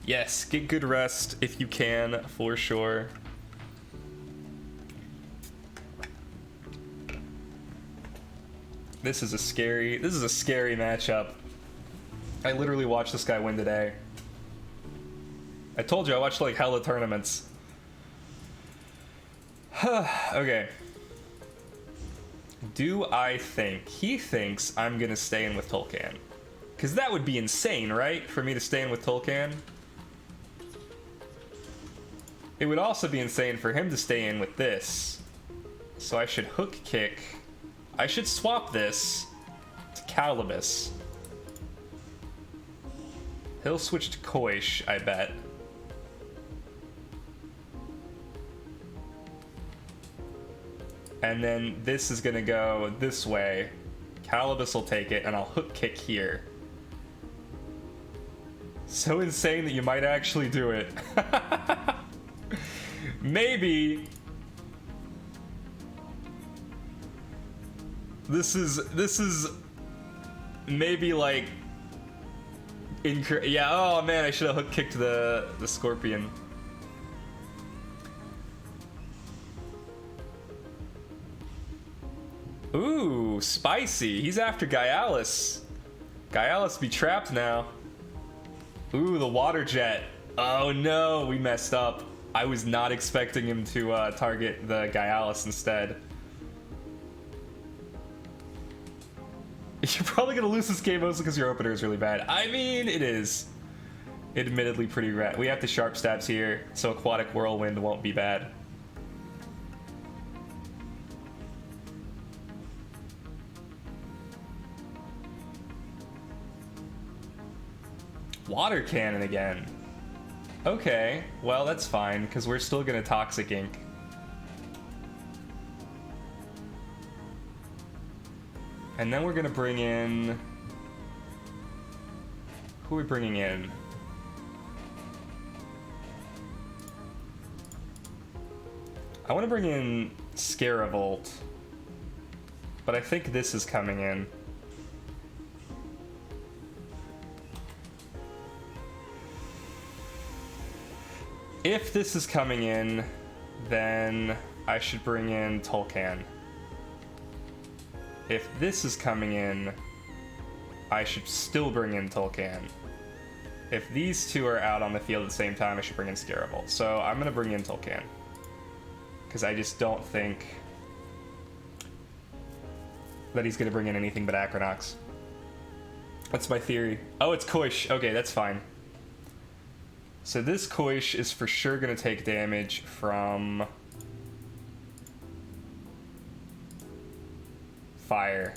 Yes, get good rest if you can, for sure. This is a scary matchup. I literally watched this guy win today. I told you I watched like hella tournaments. Okay. Do I think he thinks I'm gonna stay in with Tolkien? Because that would be insane, right? For me to stay in with Tolkien. It would also be insane for him to stay in with this. So I should hook kick. I should swap this to Calibus. He'll switch to Koish, I bet. And then this is gonna go this way. Calibus will take it, and I'll hook kick here. So insane that you might actually do it. Maybe. This is maybe like yeah, oh man, I should have hook kicked the Scorpion. Ooh, spicy. He's after Gaialis. Gaialis be trapped now. Ooh, the water jet. Oh no, we messed up. I was not expecting him to target the Gaialis instead. You're probably gonna lose this game mostly because your opener is really bad. I mean, it is. Admittedly pretty rad. We have the sharp stabs here, so Aquatic Whirlwind won't be bad. Water Cannon again. Okay, well that's fine, because we're still gonna Toxic Ink. And then we're gonna bring in... Who are we bringing in? I want to bring in Scaravolt, but I think this is coming in. If this is coming in, then I should bring in Tolkien. If this is coming in, I should still bring in Tolkien. If these two are out on the field at the same time, I should bring in Scaravolt. So I'm going to bring in Tolkien. Because I just don't think that he's going to bring in anything but Acronox. That's my theory. Oh, it's Koish. Okay, that's fine. So this Koish is for sure going to take damage from fire.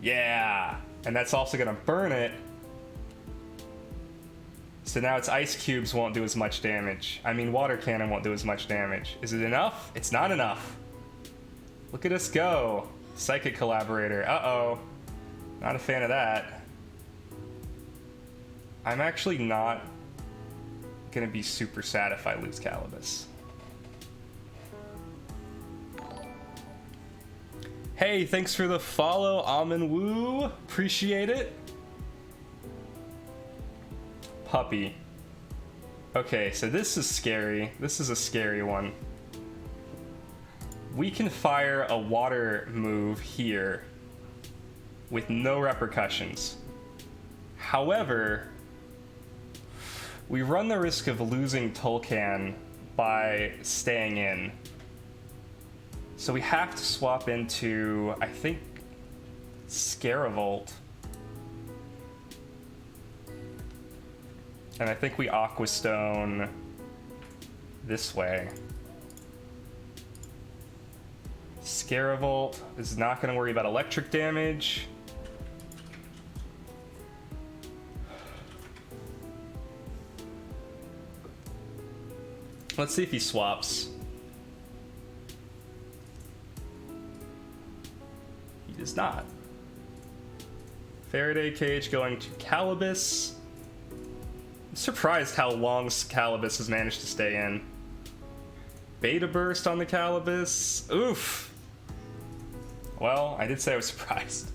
Yeah! And that's also going to burn it. So now its ice cubes won't do as much damage. I mean, water cannon won't do as much damage. Is it enough? It's not enough. Look at us go. Psychic Collaborator. Uh-oh. Not a fan of that. I'm actually not gonna be super sad if I lose Calibus. Hey, thanks for the follow, Amin Woo. Appreciate it. Puppy. Okay, so this is scary. This is a scary one. We can fire a water move here with no repercussions. However, we run the risk of losing Tolkien by staying in. So we have to swap into, I think, Scaravolt. And I think we Aqua Stone this way. Scaravolt is not going to worry about electric damage. Let's see if he swaps. He does not. Faraday Cage going to Calibus. I'm surprised how long Calibus has managed to stay in. Beta Burst on the Calibus. Oof. Well, I did say I was surprised.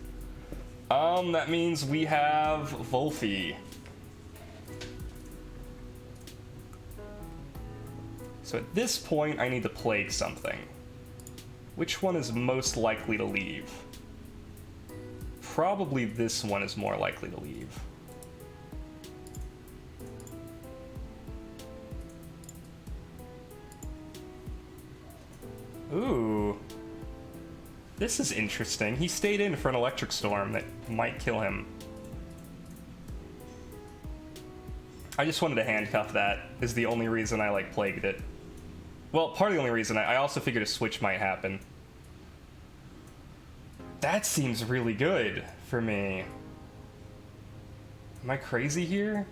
That means we have Volphy. So at this point, I need to Plague something. Which one is most likely to leave? Probably this one is more likely to leave. Ooh. This is interesting. He stayed in for an electric storm that might kill him. I just wanted to handcuff that, is the only reason I, like, plagued it. Well, part of the only reason. I also figured a switch might happen. That seems really good for me. Am I crazy here?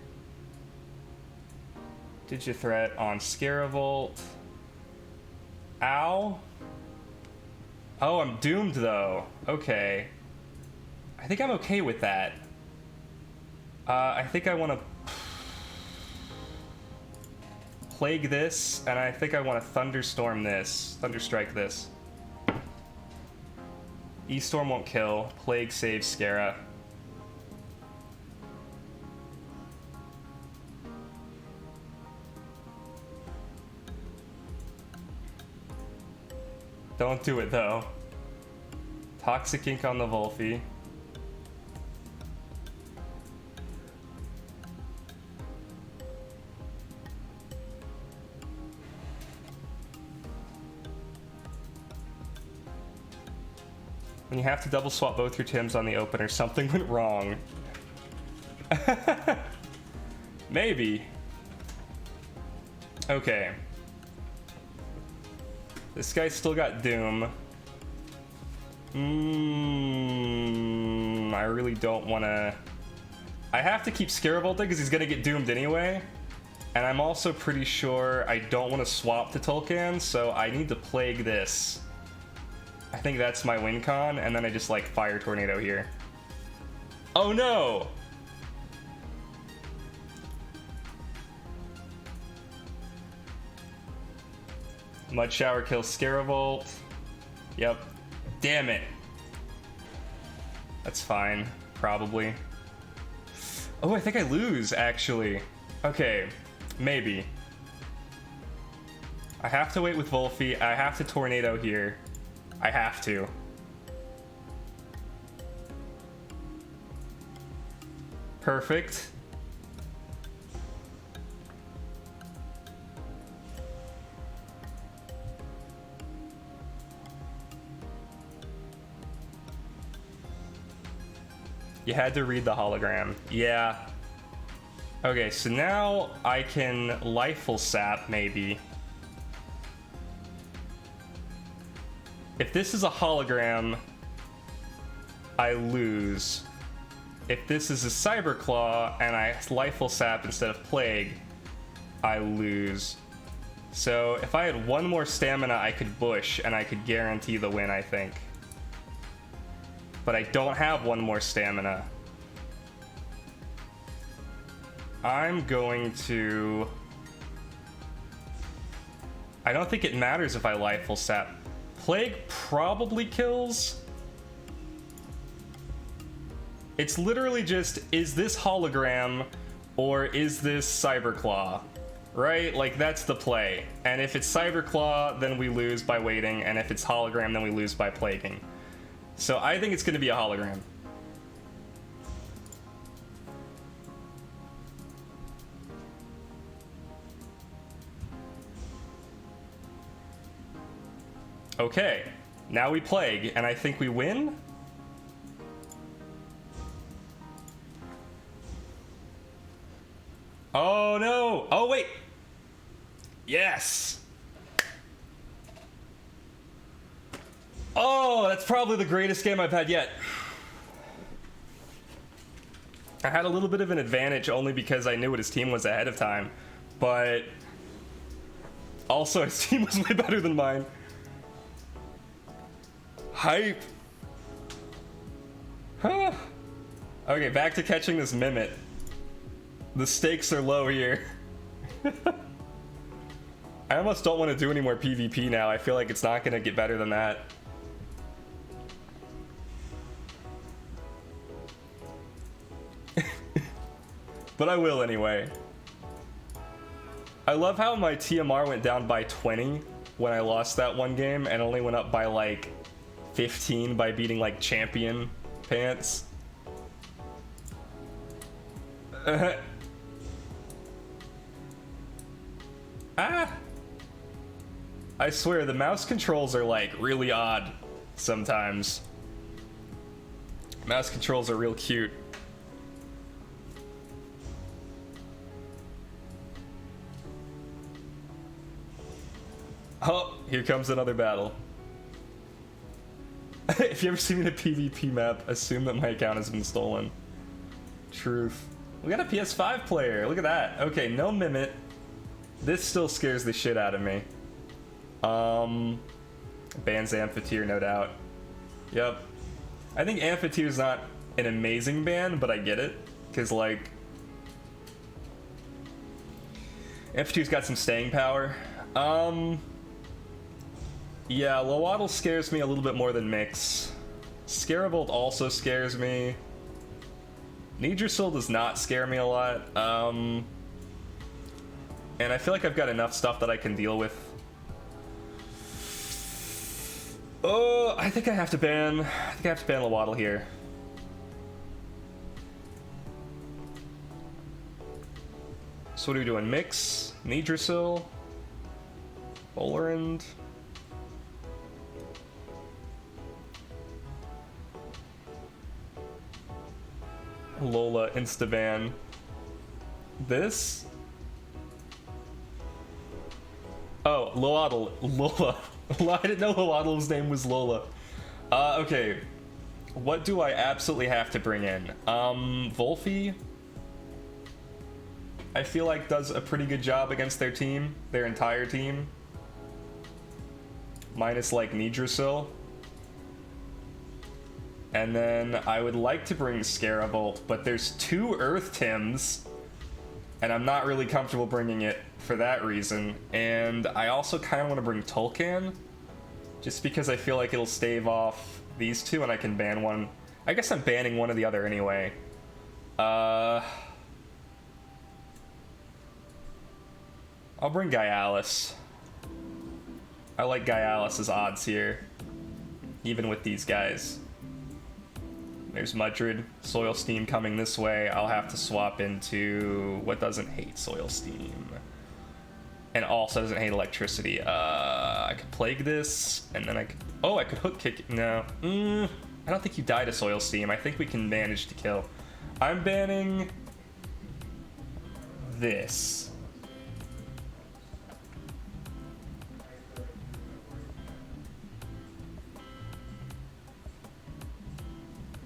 Digithreat on Scaravolt. Ow. Oh, I'm doomed though. Okay. I think I'm okay with that. I think I want to Plague this, and I think I want to Thunderstorm this. Thunderstrike this. E-Storm won't kill. Plague saves Scara. Don't do it though. Toxic Ink on the Volphy. When you have to double swap both your Tims on the opener, something went wrong. Maybe. Okay. This guy's still got Doom. I really don't want to... I have to keep Scaravolting because he's going to get doomed anyway. And I'm also pretty sure I don't want to swap to Tolkien, so I need to Plague this. I think that's my win con, and then I just, like, Fire Tornado here. Oh no! Mud Shower kills Scaravolt. Yep. Damn it. That's fine, probably. Oh, I think I lose, actually. Okay, maybe. I have to wait with Volphy. I have to Tornado here. I have to. Perfect. You had to read the hologram. Yeah. Okay, so now I can Lifeful Sap, maybe. If this is a hologram, I lose. If this is a Cyberclaw and I Lifeful Sap instead of Plague, I lose. So if I had one more stamina, I could Bush and I could guarantee the win, I think. But I don't have one more stamina. I'm going to... I don't think it matters if I life full sap. Plague probably kills. It's literally just, is this hologram or is this Cyberclaw? Right? Like, that's the play. And if it's Cyberclaw, then we lose by waiting. And if it's hologram, then we lose by plaguing. So I think it's going to be a hologram. Okay, now we plague, and I think we win? Oh no! Oh wait! Yes! Oh, that's probably the greatest game I've had yet. I had a little bit of an advantage only because I knew what his team was ahead of time, but also his team was way better than mine. Hype. Huh. Okay, back to catching this Mimit. The stakes are low here. I almost don't want to do any more PvP now. I feel like it's not going to get better than that. But I will anyway. I love how my TMR went down by 20 when I lost that one game and only went up by like 15 by beating like champion pants. Ah! I swear the mouse controls are like really odd sometimes. Mouse controls are real cute. Oh, here comes another battle. If you ever see me in a PvP map, assume that my account has been stolen. Truth. We got a PS5 player. Look at that. Okay, no Mimit. This still scares the shit out of me. Bans Amphitheater, no doubt. Yep. I think Amphitheater's not an amazing ban, but I get it. Because, like... Amphitheater's got some staying power. Yeah, Lowaddle scares me a little bit more than Mix. Scaravolt also scares me. Nidrasil does not scare me a lot. And I feel like I've got enough stuff that I can deal with. Oh, I think I have to ban... Lowaddle here. So what are we doing? Mix, Nidrasil, Bolorand. Lola instaban. This? Oh, Lowaddle. Lola. I didn't know Lowaddle's name was Lola. Okay. What do I absolutely have to bring in? Volphy? I feel like does a pretty good job against their team. Their entire team. Minus like Nidrasil. And then I would like to bring Scaravolt, but there's 2 Earth Tims, and I'm not really comfortable bringing it for that reason. And I also kind of want to bring Tulkan, just because I feel like it'll stave off these 2, and I can ban one. I guess I'm banning one or the other anyway. I'll bring Gaialis. I like Gaialis' odds here, even with these guys. There's Mudrid, Soil Steam coming this way. I'll have to swap into what doesn't hate Soil Steam. And also doesn't hate electricity. I could Plague this, and then I could... Oh, I could Hook Kick it. No. I don't think you die to Soil Steam. I think we can manage to kill. I'm banning... this.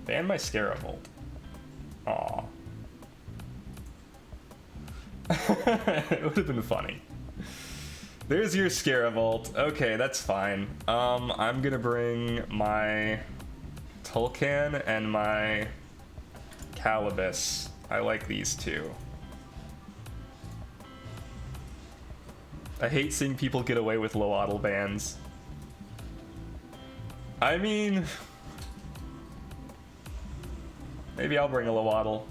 Ban my Scaravolt. Aw. It would have been funny. There's your Scaravolt. Okay, that's fine. I'm gonna bring my Tulkan and my Calibus. I like these 2. I hate seeing people get away with low auto bans. I mean, maybe I'll bring a low auto.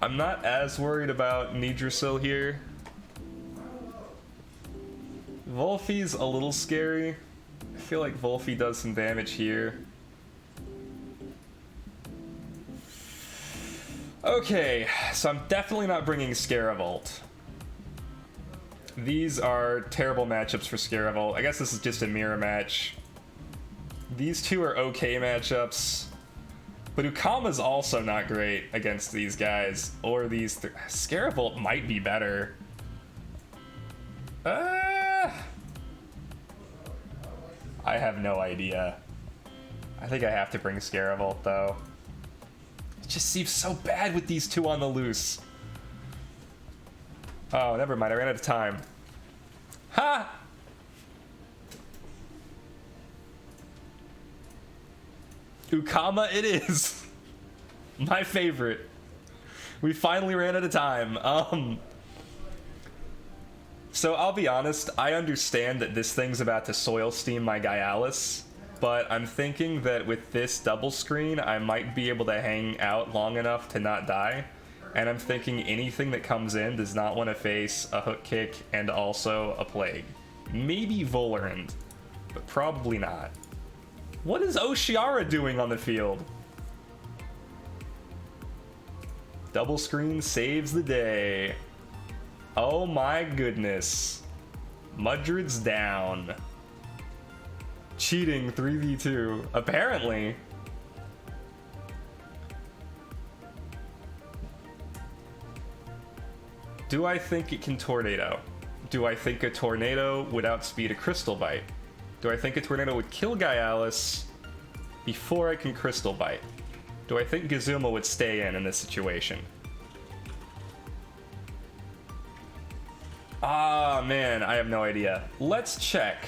I'm not as worried about Nidrasil here. Volfi's a little scary. I feel like Volfi does some damage here. Okay, so I'm definitely not bringing Scaravolt. These are terrible matchups for Scaravolt. I guess this is just a mirror match. These two are okay matchups. But Ukama's also not great against these guys. Or these... Scaravolt might be better. I have no idea. I think I have to bring Scaravolt, though. It just seems so bad with these two on the loose. Oh, never mind. I ran out of time. Ha! Ukama it is. My favorite. We finally ran out of time. So I'll be honest, I understand that this thing's about to soil steam my Gyalis, but I'm thinking that with this double screen, I might be able to hang out long enough to not die. And I'm thinking anything that comes in does not want to face a hook kick and also a plague. Maybe Volorand, but probably not. What is Oshiara doing on the field? Double screen saves the day. Oh my goodness. Mudred's down. Cheating 3v2. Apparently. Do I think it can Tornado? Do I think a Tornado would outspeed a Crystal Bite? Do I think a Tornado would kill Gyalis before I can Crystal Bite? Do I think Gazuma would stay in this situation? Ah, man, I have no idea. Let's check.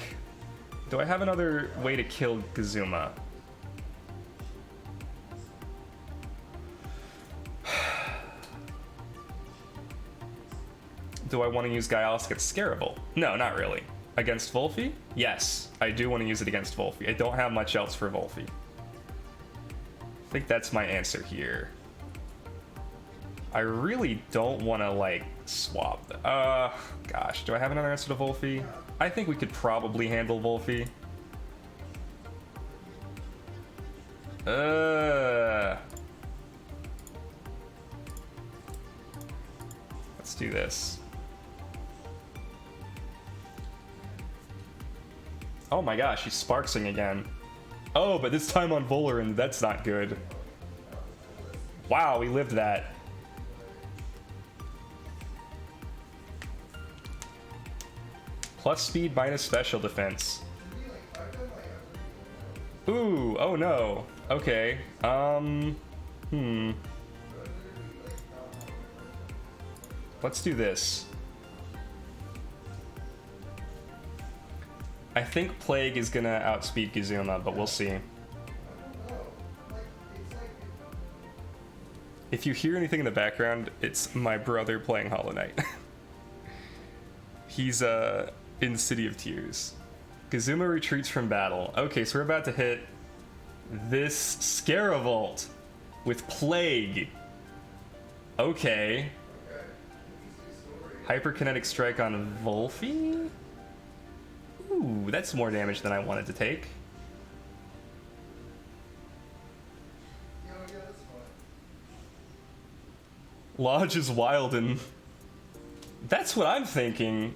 Do I have another way to kill Gazuma? Do I want to use Gyalis against Scarable? No, not really. Against Volfi? Yes, I do want to use it against Volfi. I don't have much else for Volfi. I think that's my answer here. I really don't want to, like, swap. Gosh, do I have another answer to Volfi? I think we could probably handle Volfi. Let's do this. Oh my gosh, he's Sparksing again. Oh, but this time on Volorand, that's not good. Wow, we lived that. Plus speed, minus special defense. Ooh, oh no. Okay, Let's do this. I think Plague is gonna outspeed Gazuma, but we'll see. If you hear anything in the background, it's my brother playing Hollow Knight. He's in City of Tears. Gazuma retreats from battle. Okay, so we're about to hit this Scaravolt with Plague. Okay. Hyperkinetic Strike on Volfi? Ooh, that's more damage than I wanted to take. Lodge is wild and... That's what I'm thinking.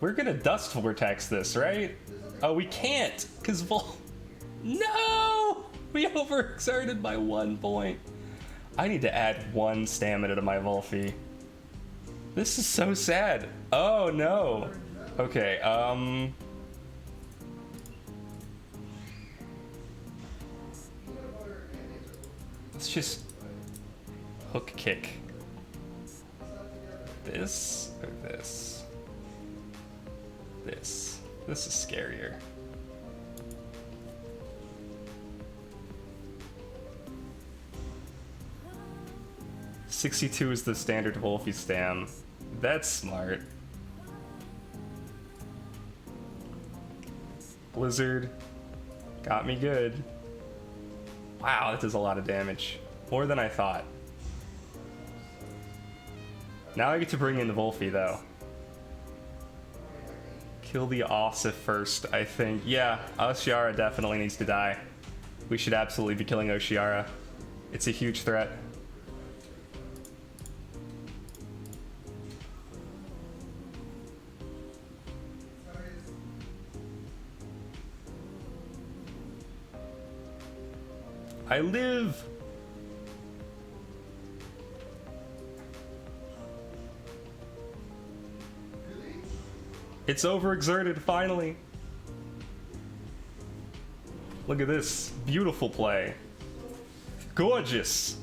We're gonna Dust Vortex this, right? Oh, we can't, because No! We overexerted by 1 point. I need to add 1 stamina to my Volfi. This is so sad. Oh, no. Okay, let's just hook kick. This or this? This. This is scarier. $62 is the standard Volfi stam. That's smart. Blizzard got me good. Wow, that does a lot of damage. More than I thought. Now I get to bring in the Volphy, though. Kill the Ossif first, I think. Yeah, Oshiara definitely needs to die. We should absolutely be killing Oshiara. It's a huge threat. I live! It's overexerted, finally! Look at this. Beautiful play. Gorgeous!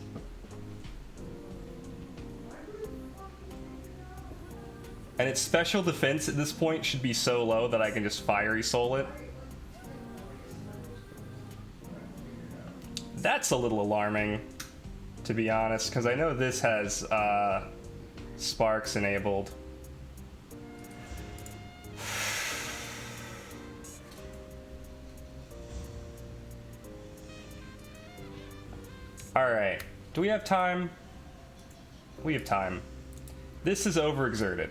And its special defense at this point should be so low that I can just Fiery Soul it. That's a little alarming, to be honest, because I know this has Sparks enabled. Alright, do we have time? We have time. This is overexerted.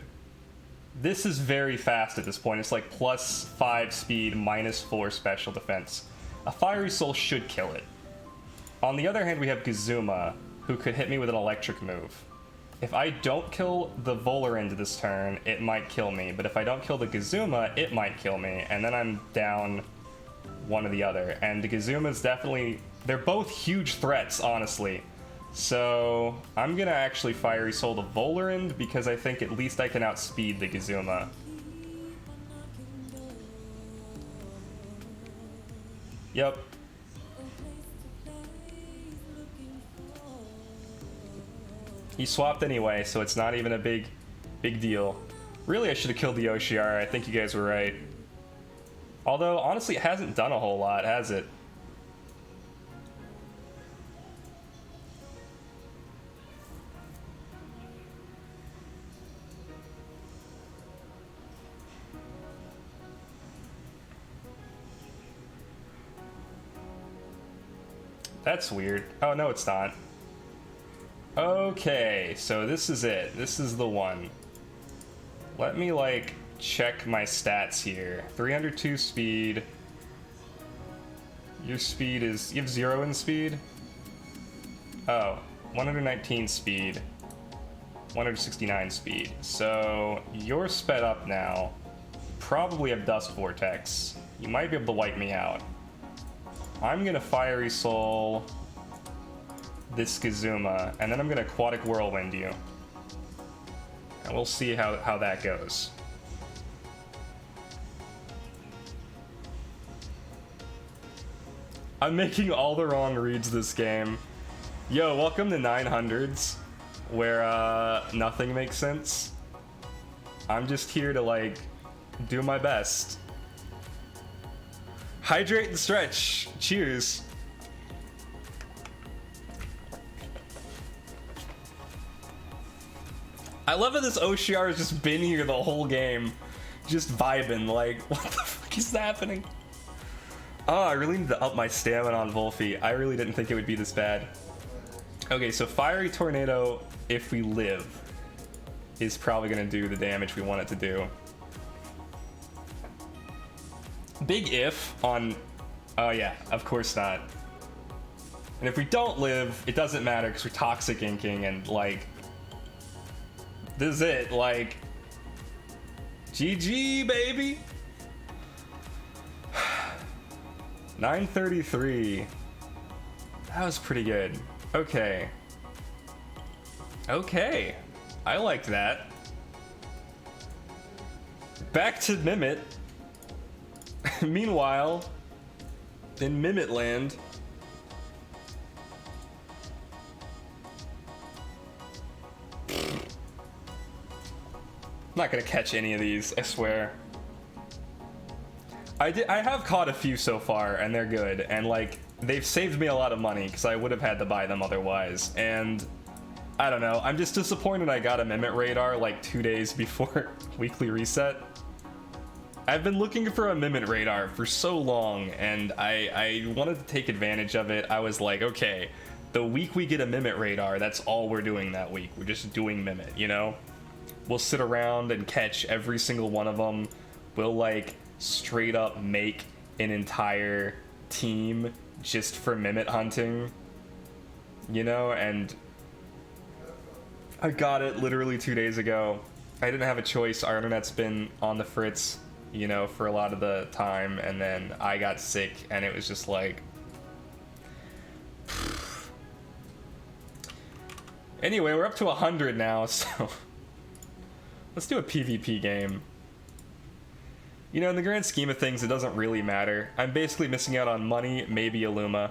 This is very fast at this point. It's like +5 speed, -4 special defense. A Fiery Soul should kill it. On the other hand, we have Gazuma, who could hit me with an electric move. If I don't kill the Volorend this turn, it might kill me, but if I don't kill the Gazuma, it might kill me, and then I'm down one or the other. And the Gazuma's definitely... They're both huge threats, honestly. So I'm gonna actually Fiery Soul the Volorend, because I think at least I can outspeed the Gazuma. Yep. He swapped anyway, so it's not even a big deal. Really, I should have killed the Oshiara. I think you guys were right. Although, honestly, it hasn't done a whole lot, has it? That's weird. Oh, no, it's not. Okay, so this is it. This is the one. Let me, like, check my stats here. 302 speed. Your speed is... You have 0 in speed? Oh, 119 speed. 169 speed. So, you're sped up now. Probably have Dust Vortex. You might be able to wipe me out. I'm gonna Fiery Soul this Gazuma, and then I'm gonna Aquatic Whirlwind you. And we'll see how that goes. I'm making all the wrong reads this game. Yo, welcome to 900s, where nothing makes sense. I'm just here to, like, do my best. Hydrate and stretch. Cheers. I love how this Oshiara has just been here the whole game. Just vibing, like, what the fuck is happening? Oh, I really need to up my stamina on Volphy. I really didn't think it would be this bad. Okay, so Fiery Tornado, if we live, is probably gonna do the damage we want it to do. Big if on... Oh yeah, of course not. And if we don't live, it doesn't matter because we're Toxic Inking and, like... This is it, like... GG, baby! 933. That was pretty good. Okay. Okay. I liked that. Back to Mimit. Meanwhile, in Mimit land, I'm not gonna catch any of these, I swear. I have caught a few so far, and they're good, and like they've saved me a lot of money because I would have had to buy them otherwise. And I don't know. I'm just disappointed I got a Mimit radar like 2 days before weekly reset. I've been looking for a Mimit radar for so long, and I wanted to take advantage of it. I was like, okay, the week we get a Mimit radar, that's all we're doing that week. We're just doing Mimit, you know? We'll sit around and catch every single one of them. We'll like straight up make an entire team just for Mimit hunting, you know? And I got it literally 2 days ago. I didn't have a choice. Our internet's been on the fritz, you know, for a lot of the time, and then I got sick, and it was just like... Anyway, we're up to 100 now, so... Let's do a PvP game. You know, in the grand scheme of things, it doesn't really matter. I'm basically missing out on money, maybe a Luma.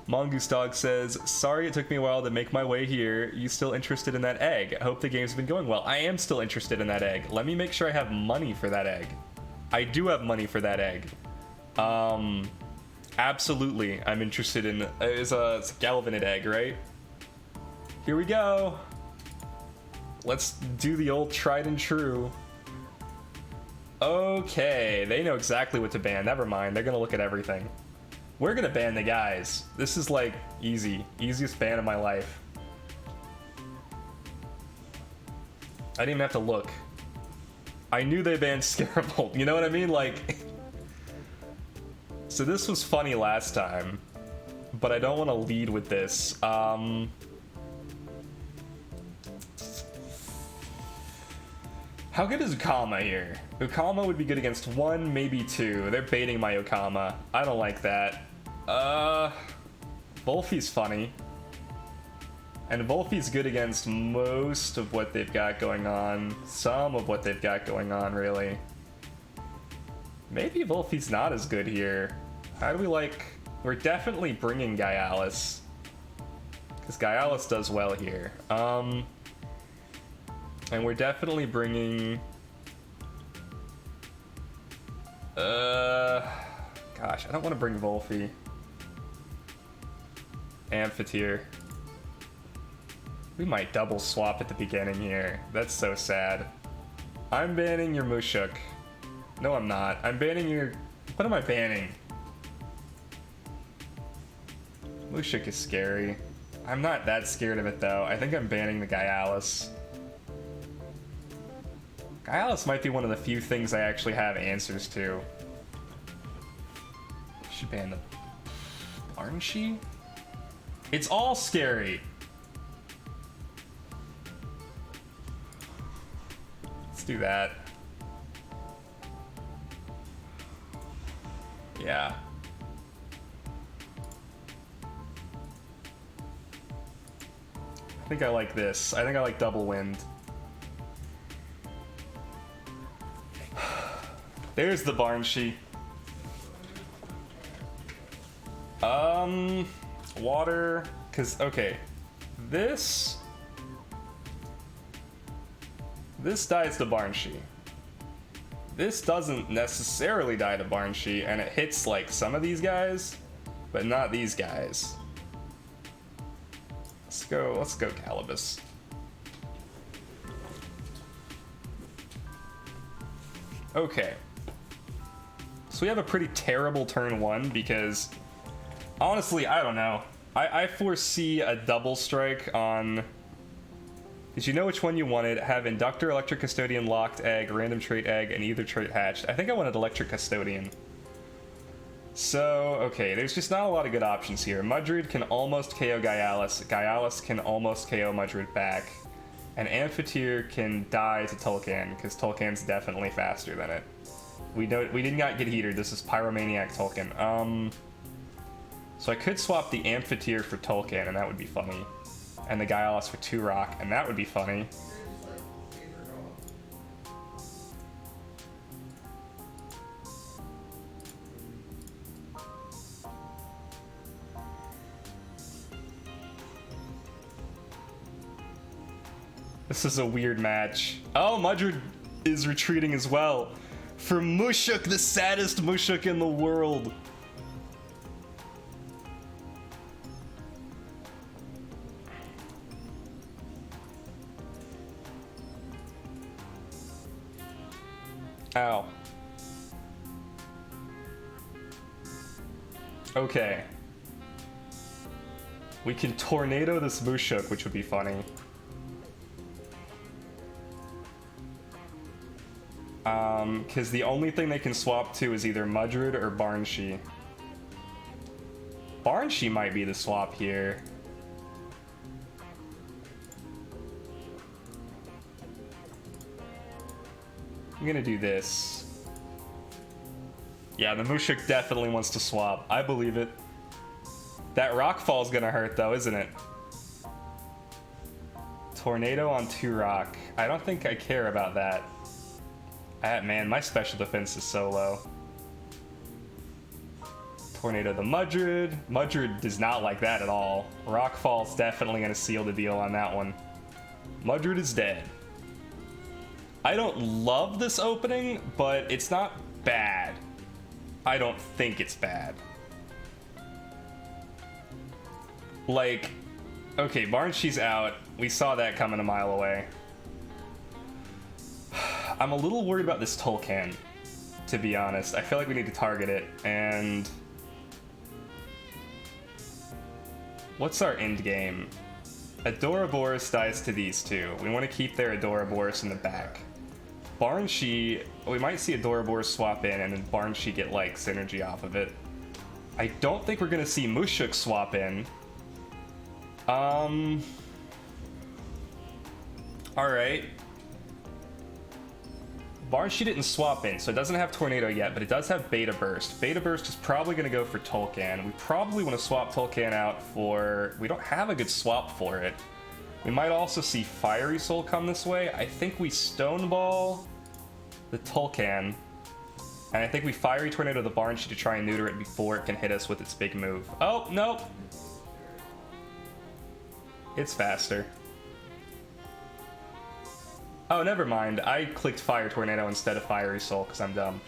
Mongoose Dog says, sorry it took me a while to make my way here. You still interested in that egg? I hope the game's been going well. I am still interested in that egg. Let me make sure I have money for that egg. I do have money for that egg. Absolutely, I'm interested in... It's a Galvanid egg, right? Here we go. Let's do the old tried and true. Okay, they know exactly what to ban. Never mind, they're gonna look at everything. We're gonna ban the guys. This is like easy. Easiest ban of my life. I didn't even have to look. I knew they banned Scarable. You know what I mean? Like... So this was funny last time, but I don't want to lead with this. How good is Ukama here? Ukama would be good against 1, maybe 2. They're baiting my Ukama. I don't like that. Volfi's funny. And Volfi's good against most of what they've got going on. Some of what they've got going on, really. Maybe Volfi's not as good here. How do we like... We're definitely bringing Gaialis. Because Gaialis does well here. And we're definitely bringing... Gosh, I don't want to bring Volfi. Amphitheater. We might double swap at the beginning here. That's so sad. I'm banning your Mushuk. No, I'm not. I'm banning your... What am I banning? Mushuk is scary. I'm not that scared of it, though. I think I'm banning the Gaialis. Gaialis might be one of the few things I actually have answers to. Should ban the Barnshee? It's all scary. Let's do that. Yeah. I think I like this. I think I like Double Wind. There's the Barnshee. Water, cause okay, this dies to Barnshee. This doesn't necessarily die to Barnshee, and it hits like some of these guys, but not these guys. Let's go Calibus. Okay. So we have a pretty terrible turn 1 because, honestly, I don't know. I foresee a double strike on... Did you know which one you wanted? Have Inductor, Electric Custodian, Locked Egg, Random Trait Egg, and either trait hatched. I think I wanted Electric Custodian. So, okay, there's just not a lot of good options here. Mudrid can almost KO Gaialis. Gaialis can almost KO Mudrid back. And Amphitheater can die to Tulkan, because Tulkan's definitely faster than it. We did not get Heater. This is Pyromaniac Tulkan. So I could swap the Amphitheater for Tulkan, and that would be funny. And the Gaialis for 2 rock, and that would be funny. This is a weird match. Oh, Mudrid is retreating as well. For Mushuk, the saddest Mushuk in the world. Ow. Okay. We can tornado this Mushuk, which would be funny. Because the only thing they can swap to is either Mudrid or Barnshee. Barnshee might be the swap here. I'm gonna do this. Yeah, the Mushuk definitely wants to swap. I believe it. That Rockfall's gonna hurt though, isn't it? Tornado on 2 rock. I don't think I care about that. Man, my special defense is so low. Tornado the Mudrid. Mudrid does not like that at all. Rockfall's definitely gonna seal the deal on that one. Mudrid is dead. I don't love this opening, but it's not bad. I don't think it's bad. Like, okay, Barnshee's out. We saw that coming a mile away. I'm a little worried about this Tolkien, to be honest. I feel like we need to target it, and... what's our end game? Adoraboros dies to these two. We want to keep their Adoraboros in the back. Barnshee, we might see Adoraboros swap in, and then Barnshee get, like, synergy off of it. I don't think we're going to see Mushuk swap in. Alright. Barnshee didn't swap in, so it doesn't have Tornado yet, but it does have Beta Burst. Beta Burst is probably going to go for Tolkien. We probably want to swap Tolkien out for... we don't have a good swap for it. We might also see Fiery Soul come this way. I think we Stoneball the Tolkien, and I think we Fiery Tornado the Barnshee to try and neuter it before it can hit us with its big move. Oh, nope. It's faster. Oh, never mind. I clicked Fire Tornado instead of Fiery Soul because I'm dumb.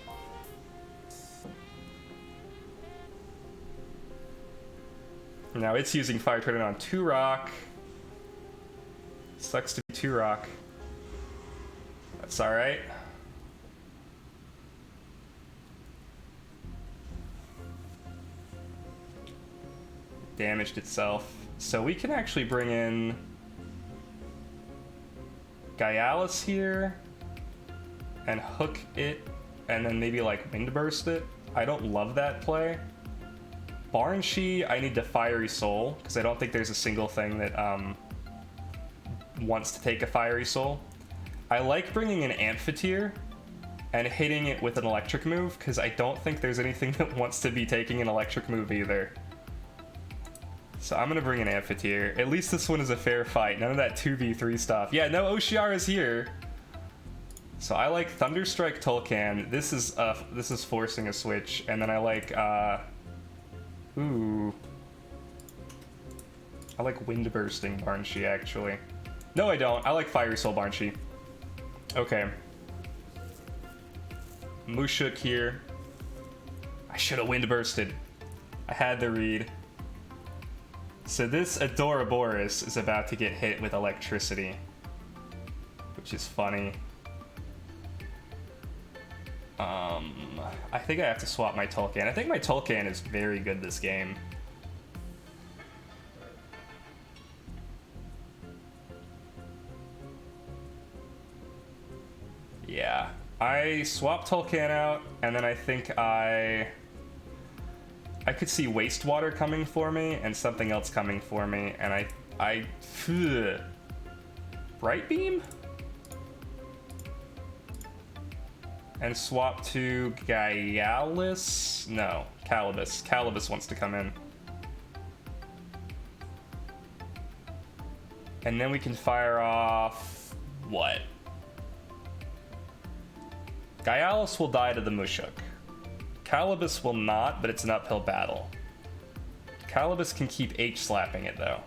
Now it's using Fire Tornado on 2 rock. Sucks to be 2 rock. That's alright. Damaged itself. So we can actually bring in Gaialis here and hook it and then maybe like Wind Burst it. I don't love that play. Barnshee, I need to Fiery Soul because I don't think there's a single thing that wants to take a Fiery Soul. I like bringing in Amphitheater and hitting it with an electric move because I don't think there's anything that wants to be taking an electric move either. So I'm gonna bring an Amphitheater. At least this one is a fair fight. None of that 2v3 stuff. Yeah, no Oshiara's here. So I like Thunderstrike Tolkien. This is forcing a switch, and then I like ooh. I like Wind Bursting Barnshee actually. No, I don't. I like Fiery Soul Barnshee. Okay. Mushuk here. I should have Wind Bursted. I had the read. So this Adoraboros is about to get hit with electricity, which is funny. I think I have to swap my Tolkien. I think my Tolkien is very good this game. Yeah, I swap Tolkien out, and then I think I could see Wastewater coming for me and something else coming for me, and Bright Beam? And swap to Gaialis? No, Calibus. Calibus wants to come in. And then we can fire off... what? Gaialis will die to the Mushuk. Calibus will not, but it's an uphill battle. Calibus can keep H-slapping it, though.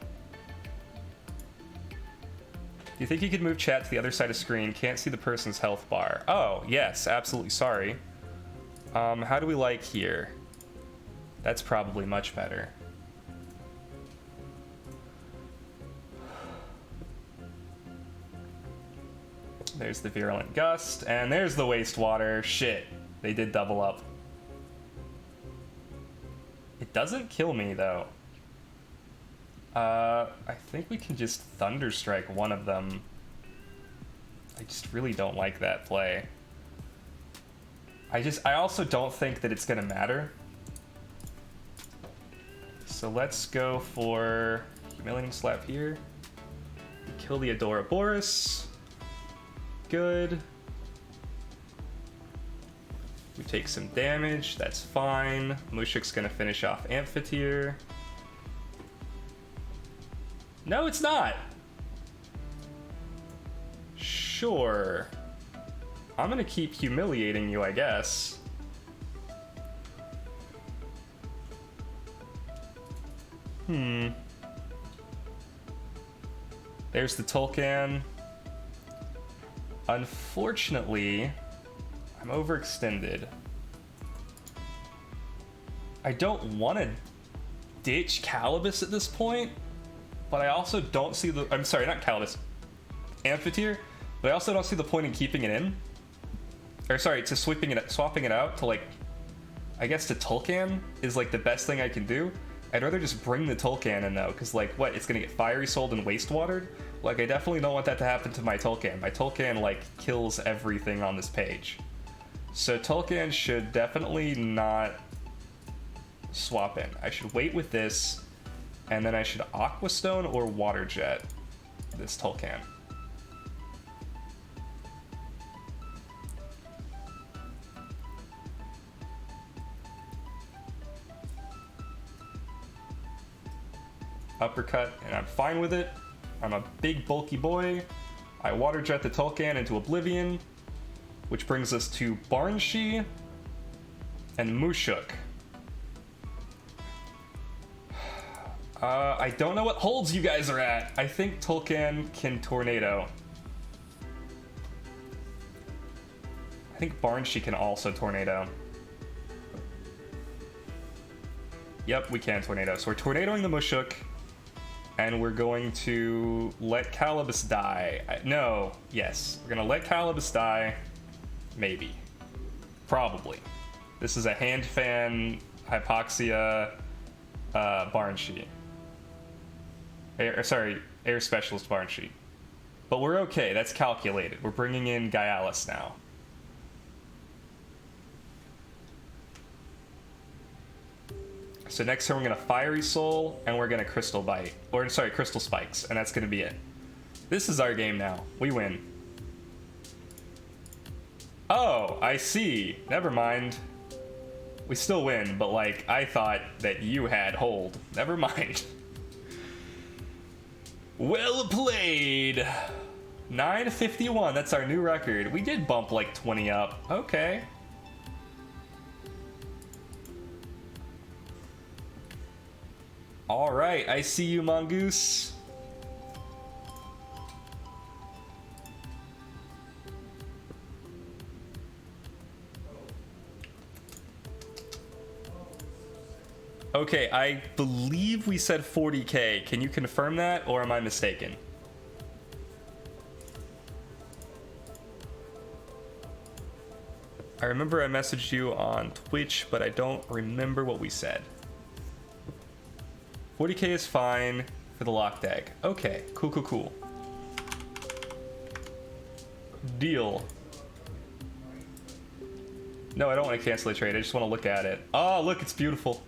Do you think you could move chat to the other side of screen? Can't see the person's health bar. Oh, yes, absolutely, sorry. How do we like here? That's probably much better. There's the Virulent Gust, and there's the Wastewater. Shit, they did double up. It doesn't kill me, though. I think we can just Thunder Strike one of them. I just really don't like that play. I also don't think that it's gonna matter. So let's go for Humiliating Slap here. Kill the Adoraboros. Good. We take some damage, that's fine. Mushuk's gonna finish off Amphitheater. No, it's not. Sure. I'm gonna keep humiliating you, I guess. There's the Tolkien. Unfortunately, I'm overextended. I don't want to ditch Calibus at this point, but I also don't see the... I'm sorry, not Calibus. Amphitheater. But I also don't see the point in keeping it in. Or sorry, to swapping it out to like... I guess the Tolkien is like the best thing I can do. I'd rather just bring the Tolkien in though, because like what, it's gonna get Fiery Souled and Wastewatered? Like I definitely don't want that to happen to my Tolkien. My Tolkien like kills everything on this page. So Tolkien should definitely not swap in. I should wait with this, and then I should Aqua Stone or Water Jet this Tolkien. Uppercut, and I'm fine with it. I'm a big bulky boy. I Water Jet the Tolkien into Oblivion, which brings us to Barnshee and Mushuk. I don't know what holds you guys are at. I think Tolkien can Tornado. I think Barnshee can also Tornado. Yep, we can Tornado. So we're Tornadoing the Mushuk. And we're going to let Calibus die. No, yes. We're gonna let Calibus die. Maybe. Probably. This is a Hand Fan, Hypoxia, Barnshee. Air Specialist Barnshee. But we're okay, that's calculated. We're bringing in Gaialis now. So next turn we're gonna Fiery Soul, and we're gonna Crystal Bite. Or sorry, Crystal Spikes, and that's gonna be it. This is our game now. We win. Oh, I see. Never mind. We still win, but like, I thought that you had hold. Never mind. Well played. 951, that's our new record. We did bump like 20 up. Okay. All right, I see you, Mongoose. Okay, I believe we said 40K. Can you confirm that, or am I mistaken? I remember I messaged you on Twitch, but I don't remember what we said. 40K is fine for the locked egg. Okay, cool. Deal. No, I don't want to cancel the trade. I just want to look at it. Oh, look, it's beautiful.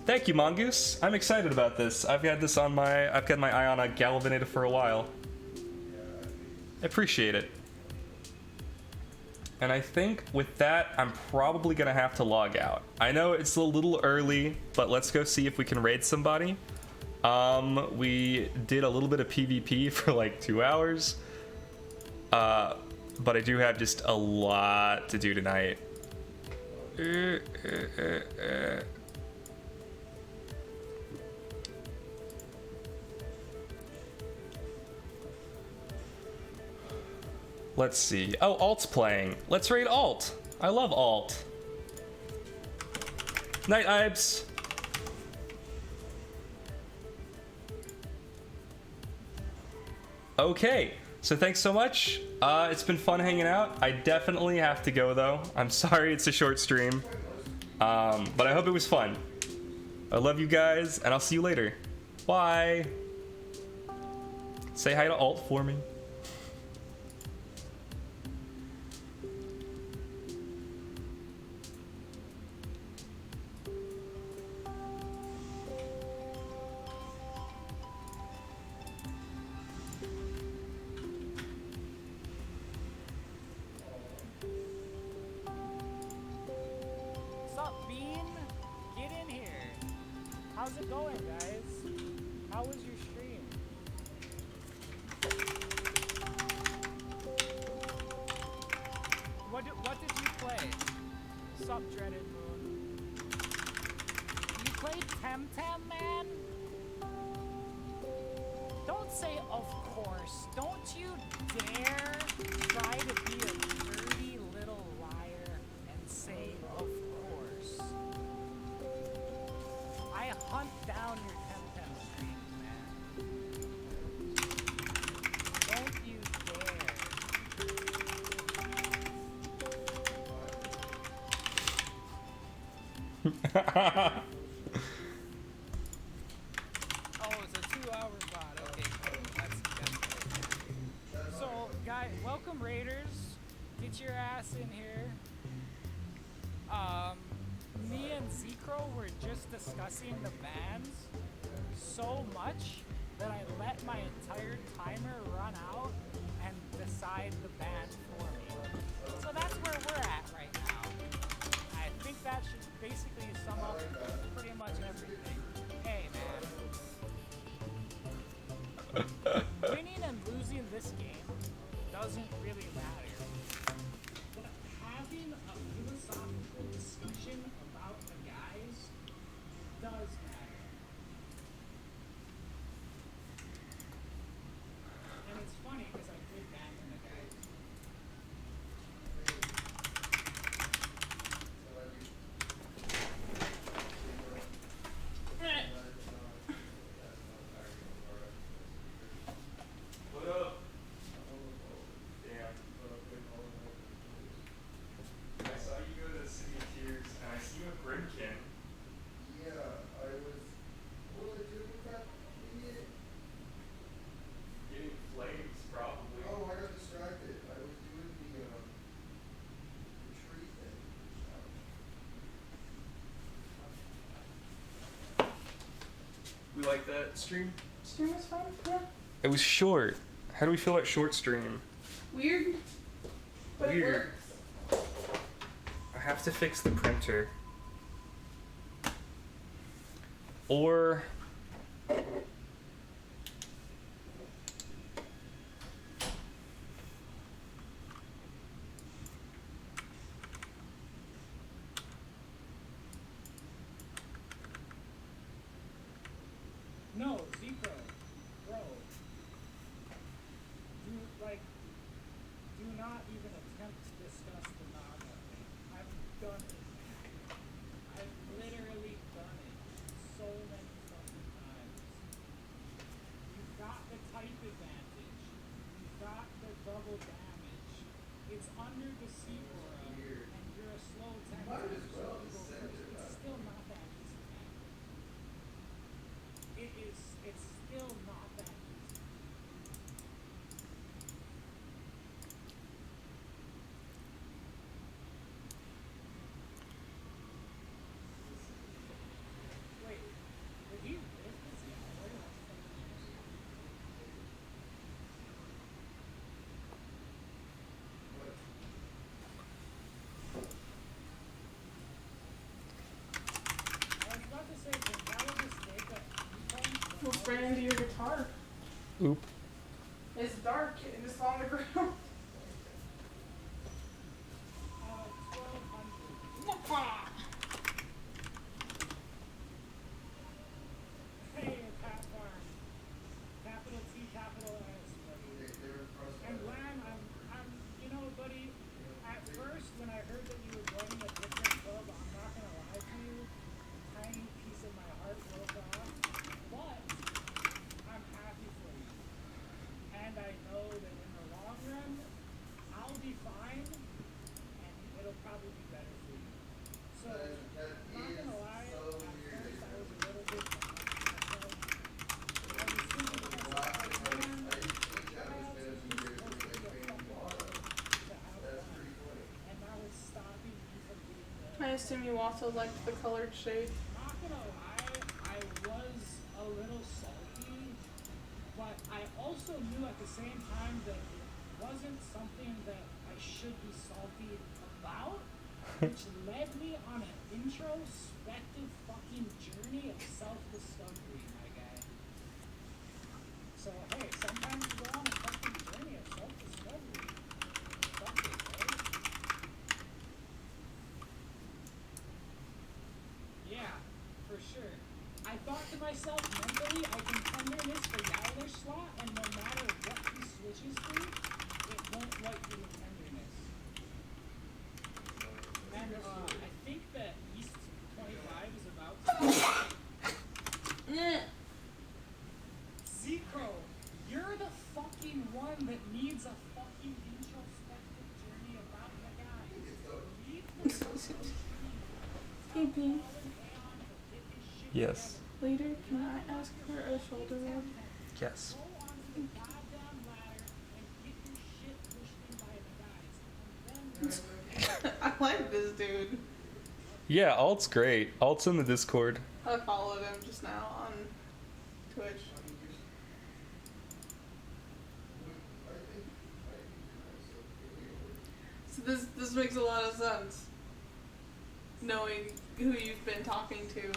Thank you, Mongoose. I'm excited about this. I've got my eye on a Galvanator for a while. I appreciate it. And I think with that, I'm probably gonna have to log out. I know it's a little early, but let's go see if we can raid somebody. We did a little bit of PvP for like 2 hours. But I do have just a lot to do tonight. Let's see. Oh, Alt's playing. Let's raid Alt. I love Alt. Night, Ibs. Okay, So thanks so much. It's been fun hanging out. I definitely have to go though. I'm sorry it's a short stream. But I hope it was fun. I love you guys, and I'll see you later. Bye. Say hi to Alt for me. How's it going, guys? How was your stream? What did you play? Sup, Dreaded Moon? You played Temtem, man? Don't say of course. Don't you dare try to be a dirty little liar and say of course. I hunt down your Temtem streams, man. Don't you dare. Oh, it's a 2-hour bot. Okay, cool. That's good. So, guys, welcome Raiders. Get your ass in here. Me and Zekro were just discussing the bans so much that I let my entire timer run out and decide the ban for me. So that's where we're at right now. I think that should basically sum up pretty much everything. Hey, man. Winning and losing this game doesn't really matter. But having a philosophical discussion about the guys does matter. And it's funny because I did that in the guys. What up? Damn. I saw you go to the City of Tears, and I see you at Grimkin. Yeah, I was. What was I doing with that idiot? Getting flames, probably. Oh, I got distracted. I was doing the tree thing. We like that stream? Stream was fun, yeah. It was short. How do we feel about short stream? Weird, but Weird. it works. I have to fix the printer. Or No, Zekro, bro. Do not even attempt to discuss the Naga thing. I've done it. I've literally done it so many fucking times. You've got the type advantage. You've got the double damage. It's under the Seaora, and you're a slow Temtem. Might as well so just you send go first. it It's out. still not that easy, man. It's still not that easy. Wait, did he live this year? Where did I say I was about to say, the valid mistake that you found We'll spray into your guitar. oop. It's dark and it's on the ground. 1200. Hey, Pat Farm. Capital T, capital S, buddy. They were across And Lamb, I'm, you know, buddy, at first when I heard that you were joining a different club, I'm not gonna lie to you, tiny piece of my heart broke off, but I'm happy for you. And I know that in the assume you also liked the colored shade. Not gonna lie, I was a little salty, but I also knew at the same time that it wasn't something that I should be salty about, which led me on an introspective fucking journey of self-discovery, my guy. So hey, sometimes you go on a fucking journey of self-discovery. Fuck it, right? Yeah, for sure. I thought to myself mentally, I can tenderness for Yowler slot, and no matter what he switches to, it won't wipe through the tenderness. And I think that East 25 is about to. Zico, you're the fucking one that needs a fucking introspective journey about the guy. Leave the fucking Hey, B. Yes. Later, can I ask for a shoulder rub? Yes. go onto the goddamn ladder and get your shit pushed in by the guys. And then I like this dude. Yeah, Alt's great. Alt's in the Discord. I followed him just now on Twitch. So this makes a lot of sense. Knowing who you've been talking to.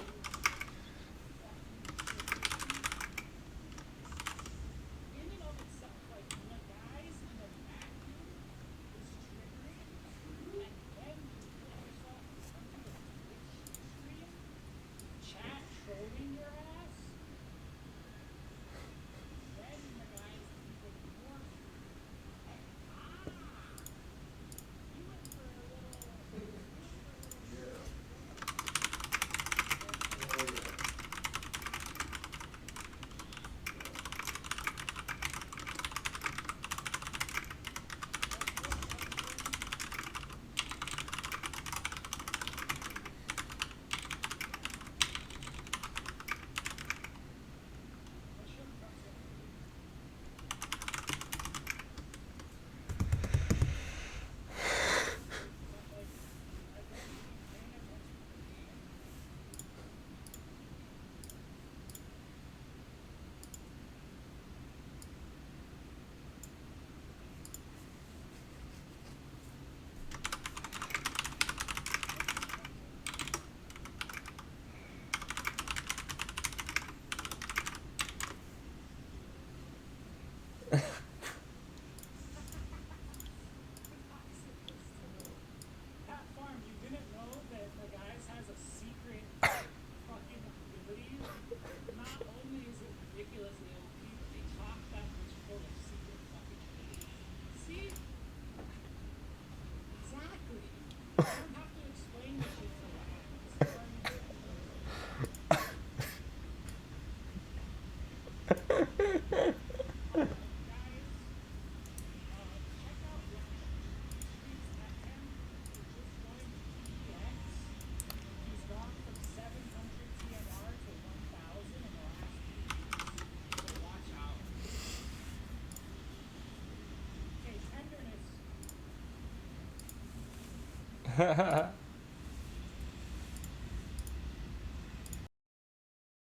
in and of itself, like the guys in the vacuum is triggering, and then you put yourself onto the Twitch stream, chat trolling your ass, then the guys even more. You went for a little. Pat Farm, you didn't know that the guys has a secret fucking ability. Not only is it ridiculously OP, but they talk that much full of secret fucking abilities. See? Exactly. You don't have to explain the shit to them. This is why we do it. Guys, check out Streets Temtem. Just joined PDX. He's gone from 700 TMR to 1,000 in the last 2 weeks. So watch out. Okay, tenderness.